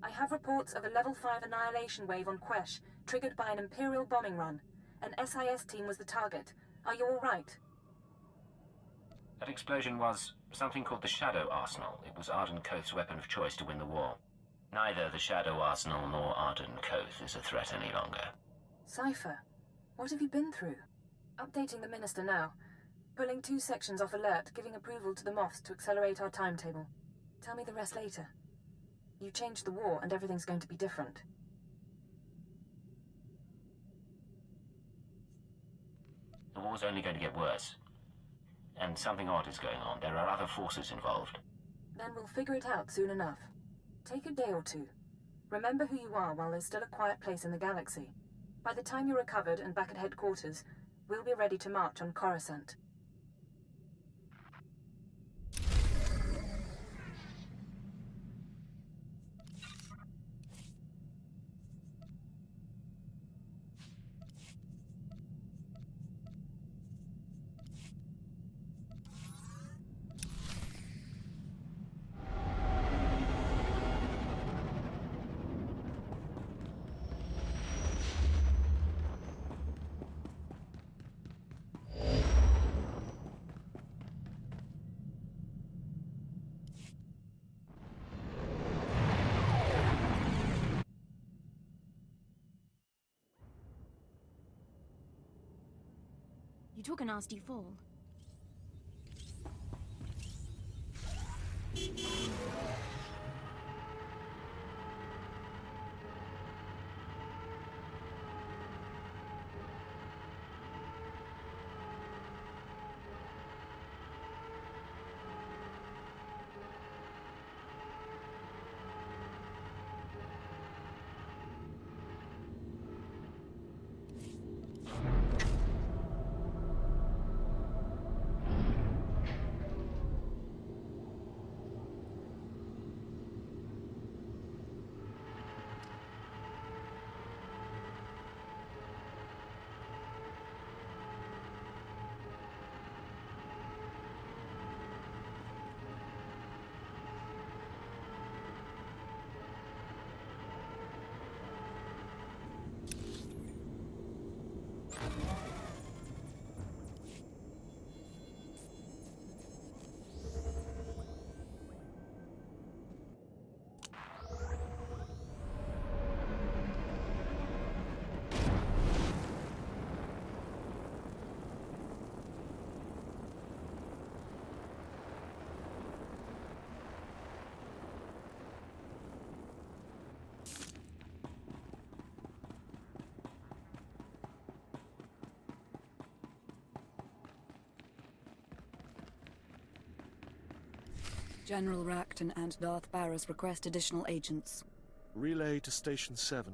I have reports of a level 5 annihilation wave on Quesh, triggered by an Imperial bombing run. An SIS team was the target. Are you all right? That explosion was something called the Shadow Arsenal. It was Arden Koth's weapon of choice to win the war. Neither the Shadow Arsenal nor Arden Koth is a threat any longer. Cipher, what have you been through? Updating the Minister now. Pulling 2 sections off alert, giving approval to the Moffs to accelerate our timetable. Tell me the rest later. You changed the war and everything's going to be different. The war's only going to get worse. And something odd is going on. There are other forces involved. Then we'll figure it out soon enough. Take a day or two. Remember who you are while there's still a quiet place in the galaxy. By the time you're recovered and back at headquarters, we'll be ready to march on Coruscant. took a nasty fall. General Racton and Darth Barras request additional agents. Relay to Station 7.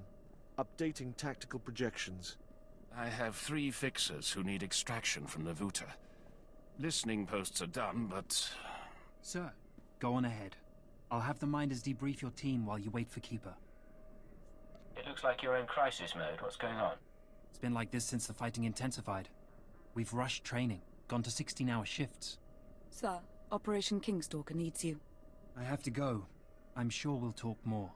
Updating tactical projections. I have 3 fixers who need extraction from the Vuta. Listening posts are done, but... Sir, go on ahead. I'll have the Minders debrief your team while you wait for Keeper. It looks like you're in crisis mode. What's going on? It's been like this since the fighting intensified. We've rushed training, gone to 16-hour shifts. Sir, Operation Kingstalker needs you. I have to go. I'm sure we'll talk more.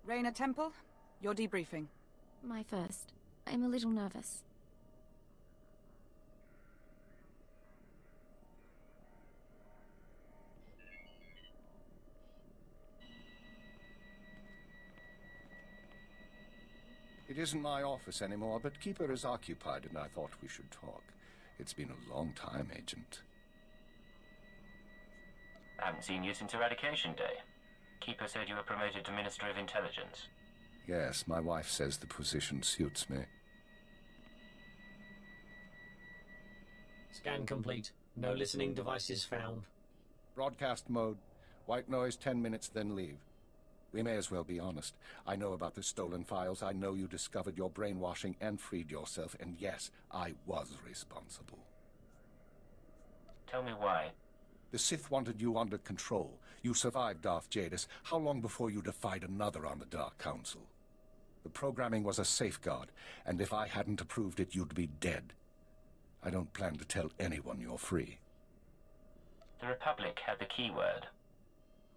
Raina Temple, your debriefing. My first. I'm a little nervous. It isn't my office anymore, but Keeper is occupied and I thought we should talk. It's been a long time, Agent. I haven't seen you since Eradication Day. Keeper said you were promoted to Minister of Intelligence. Yes, my wife says the position suits me. Scan complete. No listening devices found. Broadcast mode. White noise 10 minutes, then leave. We may as well be honest. I know about the stolen files. I know you discovered your brainwashing and freed yourself. And yes, I was responsible. Tell me why. The Sith wanted you under control. You survived Darth Jadis. How long before you defied another on the Dark Council? The programming was a safeguard, and if I hadn't approved it, you'd be dead. I don't plan to tell anyone you're free. The Republic had the keyword.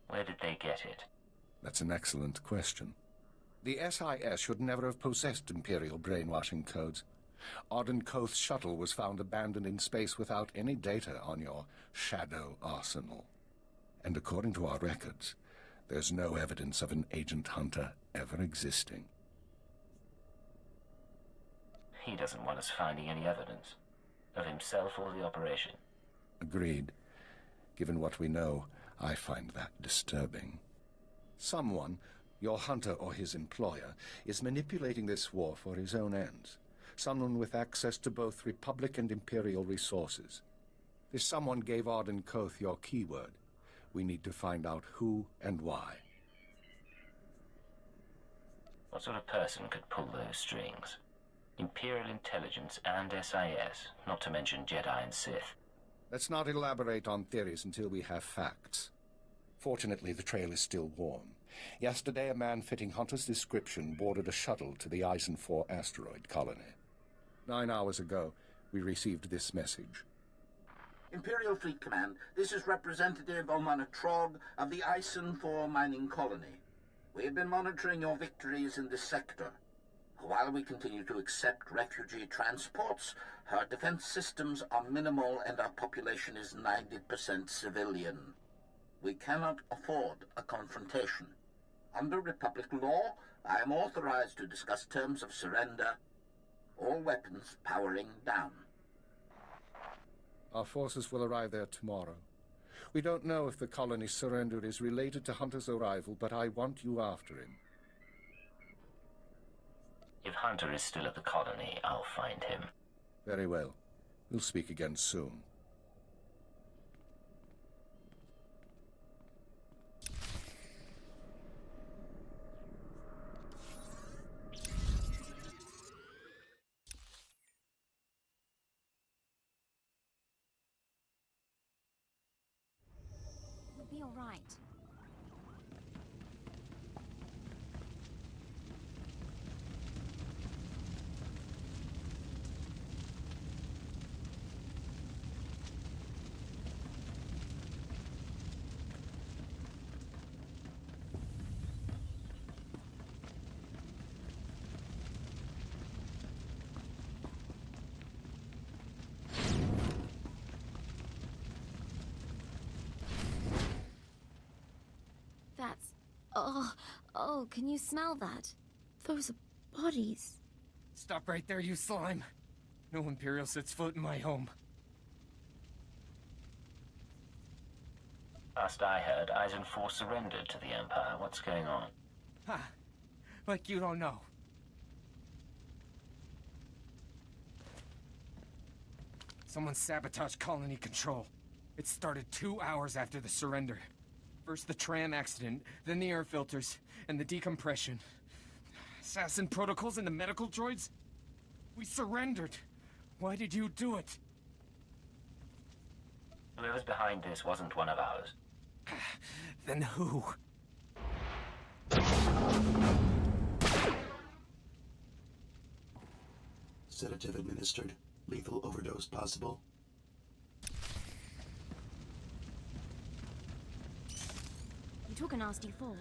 Where did they get it? That's an excellent question. The SIS should never have possessed Imperial brainwashing codes. Arden Koth's shuttle was found abandoned in space without any data on your shadow arsenal. And according to our records, there's no evidence of an Agent Hunter ever existing. He doesn't want us finding any evidence of himself or the operation. Agreed. Given what we know, I find that disturbing. Someone, your hunter or his employer, is manipulating this war for his own ends. Someone with access to both Republic and Imperial resources. This someone gave Arden Koth your keyword. We need to find out who and why. What sort of person could pull those strings? Imperial intelligence and SIS, not to mention Jedi and Sith. Let's not elaborate on theories until we have facts. Fortunately, the trail is still warm. Yesterday, a man fitting Hunter's description boarded a shuttle to the Eisen 4 asteroid colony. 9 hours ago, we received this message. Imperial Fleet Command, this is Representative Omana Trog of the Eisen 4 mining colony. We have been monitoring your victories in this sector. While we continue to accept refugee transports, our defense systems are minimal and our population is 90% civilian. We cannot afford a confrontation. Under Republic law, I am authorized to discuss terms of surrender. All weapons powering down. Our forces will arrive there tomorrow. We don't know if the colony's surrender is related to Hunter's arrival, but I want you after him. If Hunter is still at the colony, I'll find him. Very well. We'll speak again soon. We'll be all right. That's... Oh, can you smell that? Those are bodies. Stop right there, you slime. No Imperial sets foot in my home. Last I heard, Eisen 4 surrendered to the Empire. What's going on? Ha! Like you don't know. Someone sabotaged colony control. It started 2 hours after the surrender. First the tram accident, then the air filters, and the decompression. Assassin protocols and the medical droids? We surrendered. Why did you do it? Whoever's behind this wasn't one of ours. Then who? Sedative administered. Lethal overdose possible. You took a nasty fall.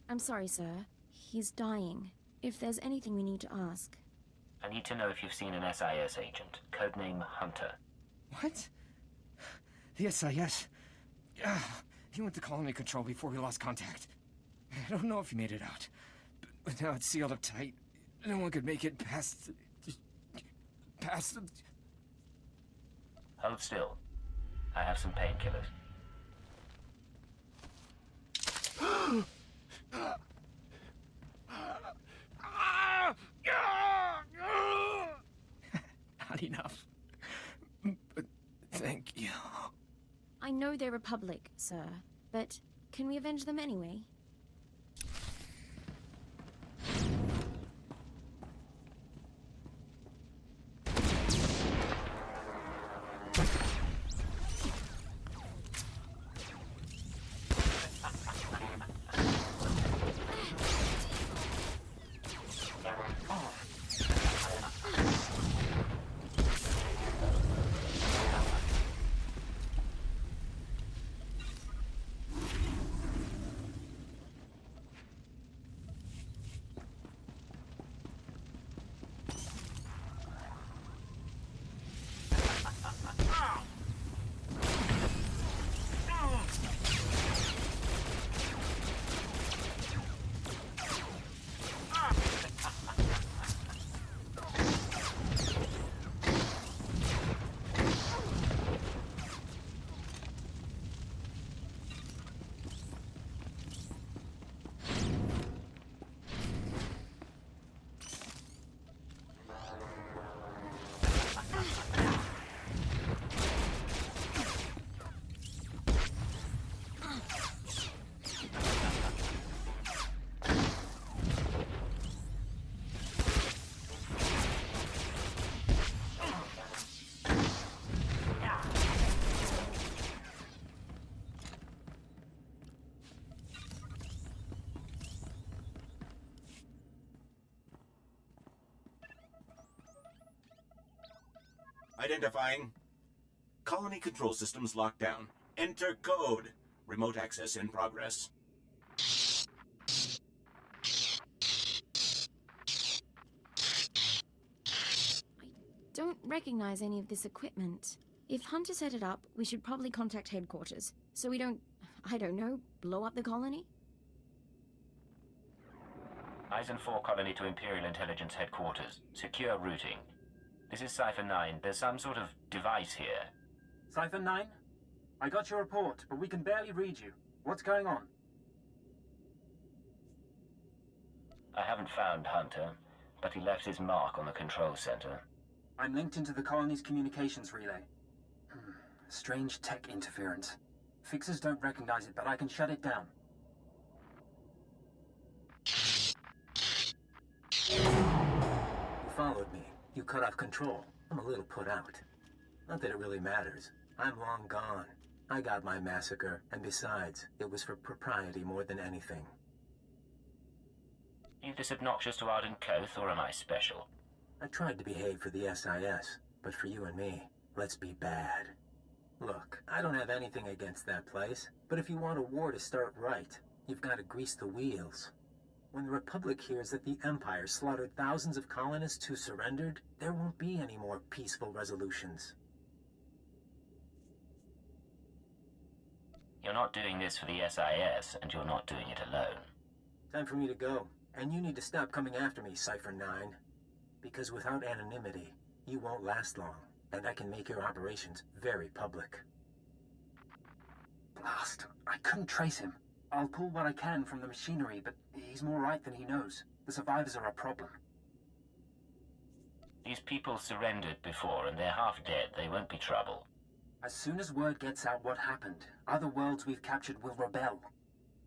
I'm sorry, sir. He's dying. If there's anything we need to ask. I need to know if you've seen an SIS agent. Codename Hunter. What? The SIS? He went to colony control before we lost contact. I don't know if he made it out. But now it's sealed up tight. No one could make it past... past... Hold still. I have some painkillers. Not enough. But thank you. I know they're Republic, sir, but can we avenge them anyway? Identifying. Colony control systems locked down. Enter code. Remote access in progress. Don't recognize any of this equipment. If Hunter set it up, we should probably contact headquarters, so we don't, I don't know, blow up the colony? Eisen 4 colony to Imperial Intelligence headquarters. Secure routing. This is Cypher 9. There's some sort of device here. Cypher 9? I got your report, but we can barely read you. What's going on? I haven't found Hunter, but he left his mark on the control center. I'm linked into the colony's communications relay. Strange tech interference. Fixers don't recognize it, but I can shut it down. You followed me. You cut off control. I'm a little put out. Not that it really matters. I'm long gone. I got my massacre, and besides, it was for propriety more than anything. You this obnoxious to Arden Koth, or am I special? I tried to behave for the SIS, but for you and me, let's be bad. Look, I don't have anything against that place, but if you want a war to start right, you've got to grease the wheels. When the Republic hears that the Empire slaughtered thousands of colonists who surrendered, there won't be any more peaceful resolutions. You're not doing this for the SIS, and you're not doing it alone. Time for me to go, and you need to stop coming after me, Cypher 9. Because without anonymity, you won't last long, and I can make your operations very public. Blast! I couldn't trace him. I'll pull what I can from the machinery, but he's more right than he knows. The survivors are a problem. These people surrendered before, and they're half dead. They won't be trouble. As soon as word gets out what happened, other worlds we've captured will rebel.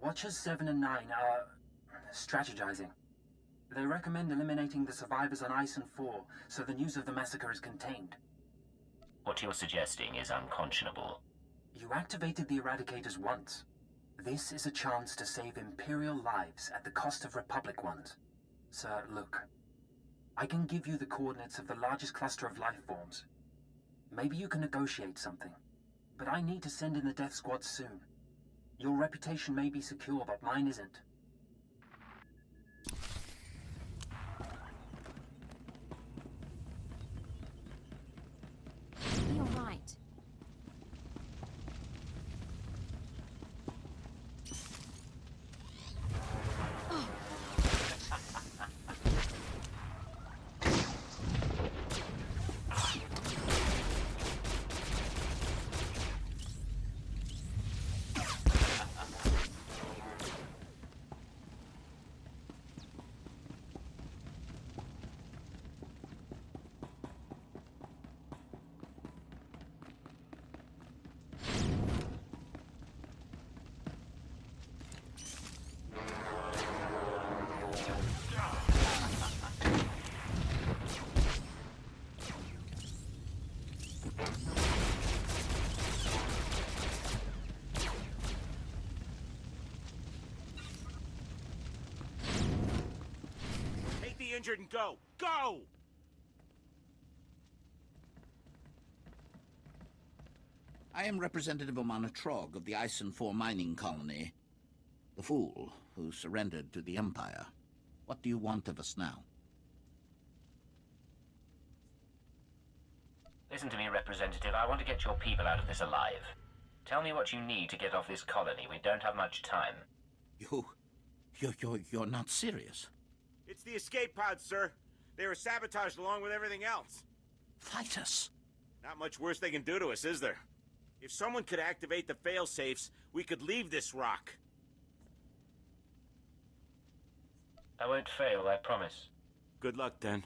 Watchers 7 and 9 are strategizing. They recommend eliminating the survivors on Ison 4, so the news of the massacre is contained. What you're suggesting is unconscionable. You activated the Eradicators once. This is a chance to save Imperial lives at the cost of Republic ones. Sir, look. I can give you the coordinates of the largest cluster of life forms. Maybe you can negotiate something. But I need to send in the death squad soon. Your reputation may be secure, but mine isn't. You're right. Injured and go! Go! I am Representative Omana Trog of the Ison 4 mining colony. The fool who surrendered to the Empire. What do you want of us now? Listen to me, Representative. I want to get your people out of this alive. Tell me what you need to get off this colony. We don't have much time. You're not serious. It's the escape pods, sir. They were sabotaged along with everything else. Fight us. Not much worse they can do to us, is there? If someone could activate the fail-safes, we could leave this rock. I won't fail, I promise. Good luck, then.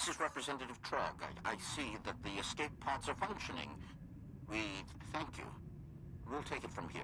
This is Representative Trug. I see that the escape pods are functioning. We thank you. We'll take it from here.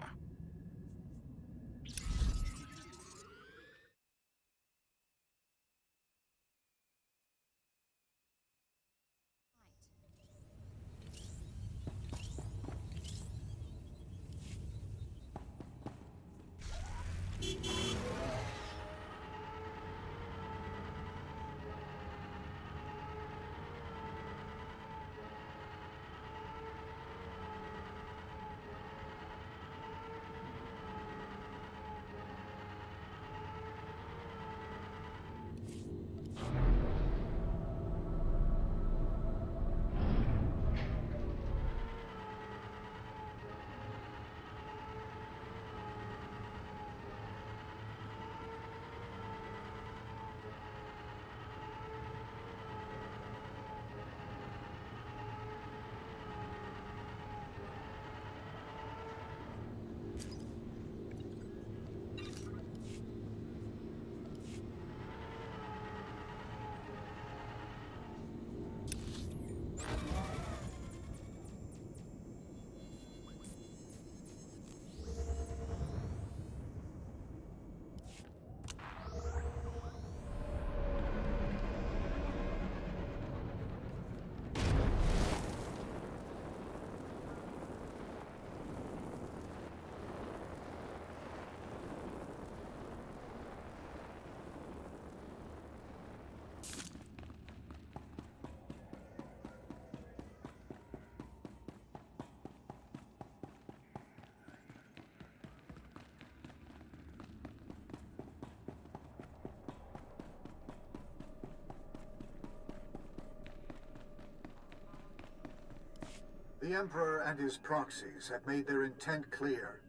The Emperor and his proxies have made their intent clear.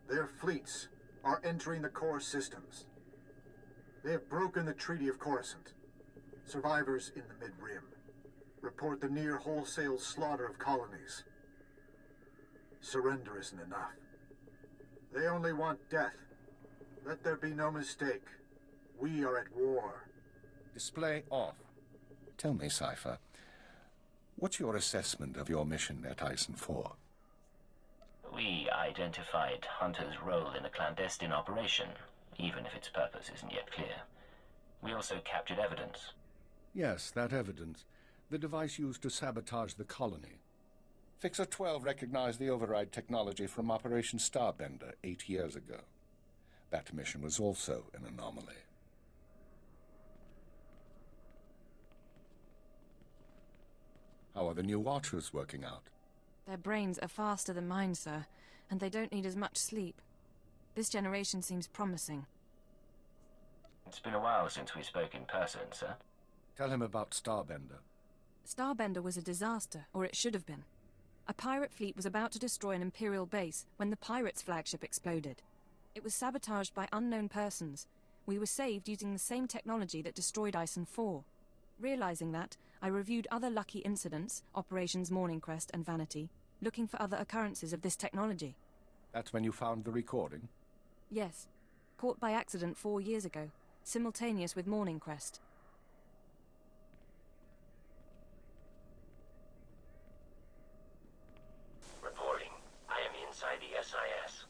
Their fleets are entering the core systems. They have broken the Treaty of Coruscant. Survivors in the Mid-Rim report the near wholesale slaughter of colonies. Surrender isn't enough. They only want death. Let there be no mistake. We are at war. Display off. Tell me, Cypher, what's your assessment of your mission at Eisen 4? We identified Hunter's role in a clandestine operation, even if its purpose isn't yet clear. We also captured evidence. Yes, that evidence. The device used to sabotage the colony. Fixer 12 recognized the override technology from Operation Starbender 8 years ago. That mission was also an anomaly. How are the new Watchers working out? Their brains are faster than mine, sir, and they don't need as much sleep. This generation seems promising. It's been a while since we spoke in person, sir. Tell him about Starbender. Starbender was a disaster, or it should have been. A pirate fleet was about to destroy an Imperial base when the pirates' flagship exploded. It was sabotaged by unknown persons. We were saved using the same technology that destroyed Eisen 4. Realizing that, I reviewed other lucky incidents, Operations Morning Crest and Vanity, looking for other occurrences of this technology. That's when you found the recording? Yes. Caught by accident 4 years ago, simultaneous with Morning Crest. Reporting. I am inside the SIS.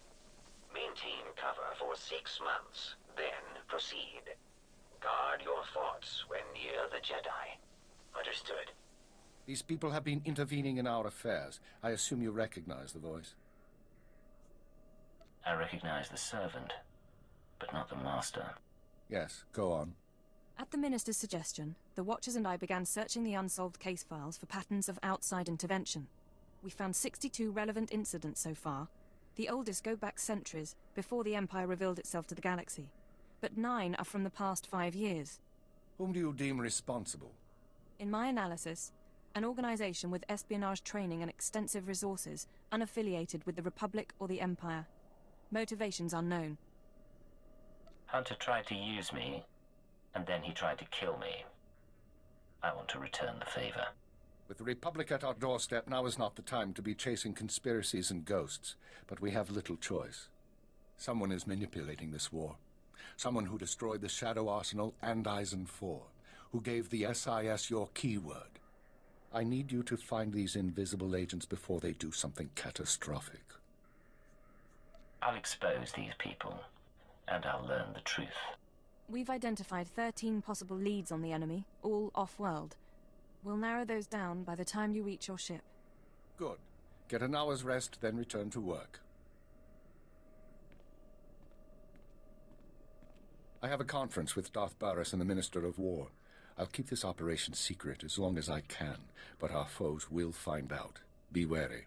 Maintain cover for 6 months, then proceed. Guard your thoughts when near the Jedi. Understood. These people have been intervening in our affairs. I assume you recognize the voice. I recognize the servant, but not the master. Yes, go on. At the Minister's suggestion, the Watchers and I began searching the unsolved case files for patterns of outside intervention. We found 62 relevant incidents so far. The oldest go back centuries, before the Empire revealed itself to the galaxy. But 9 are from the past 5 years. Whom do you deem responsible? In my analysis, an organization with espionage training and extensive resources, unaffiliated with the Republic or the Empire. Motivations unknown. Hunter tried to use me, and then he tried to kill me. I want to return the favor. With the Republic at our doorstep, now is not the time to be chasing conspiracies and ghosts, but we have little choice. Someone is manipulating this war. Someone who destroyed the Shadow Arsenal and Eisen 4, who gave the SIS your keyword. I need you to find these invisible agents before they do something catastrophic. I'll expose these people, and I'll learn the truth. We've identified 13 possible leads on the enemy, all off-world. We'll narrow those down by the time you reach your ship. Good. Get an hour's rest, then return to work. I have a conference with Darth Baras and the Minister of War. I'll keep this operation secret as long as I can, but our foes will find out. Be wary.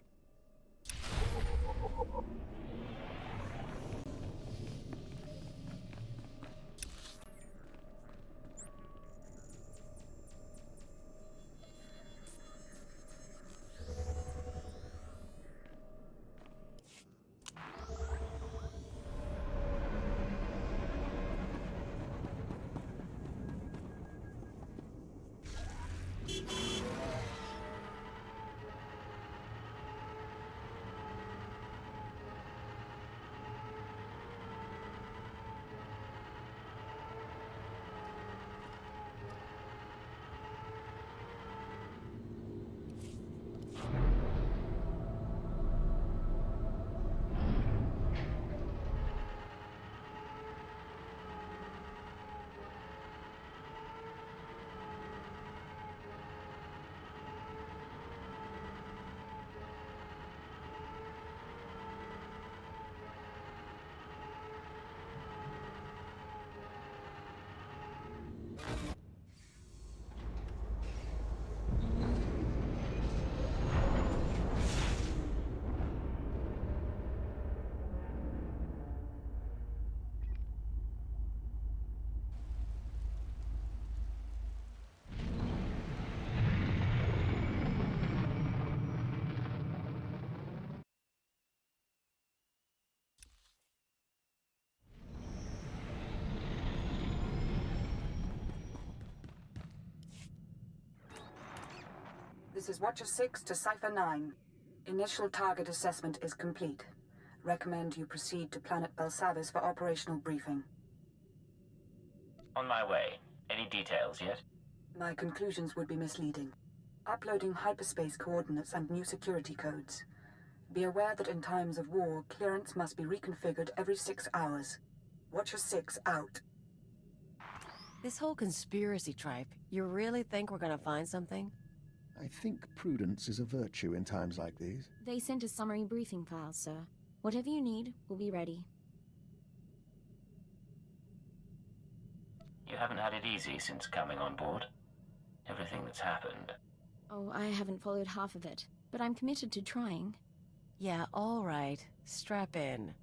This is Watcher 6 to Cypher 9. Initial target assessment is complete. Recommend you proceed to Planet Belsavis for operational briefing. On my way. Any details yet? My conclusions would be misleading. Uploading hyperspace coordinates and new security codes. Be aware that in times of war, clearance must be reconfigured every 6 hours. Watcher 6 out. This whole conspiracy tripe, you really think we're gonna find something? I think prudence is a virtue in times like these. They sent a summary briefing file, sir. Whatever you need, we'll be ready. You haven't had it easy since coming on board. Everything that's happened. Oh, I haven't followed half of it, but I'm committed to trying. Yeah, all right. Strap in.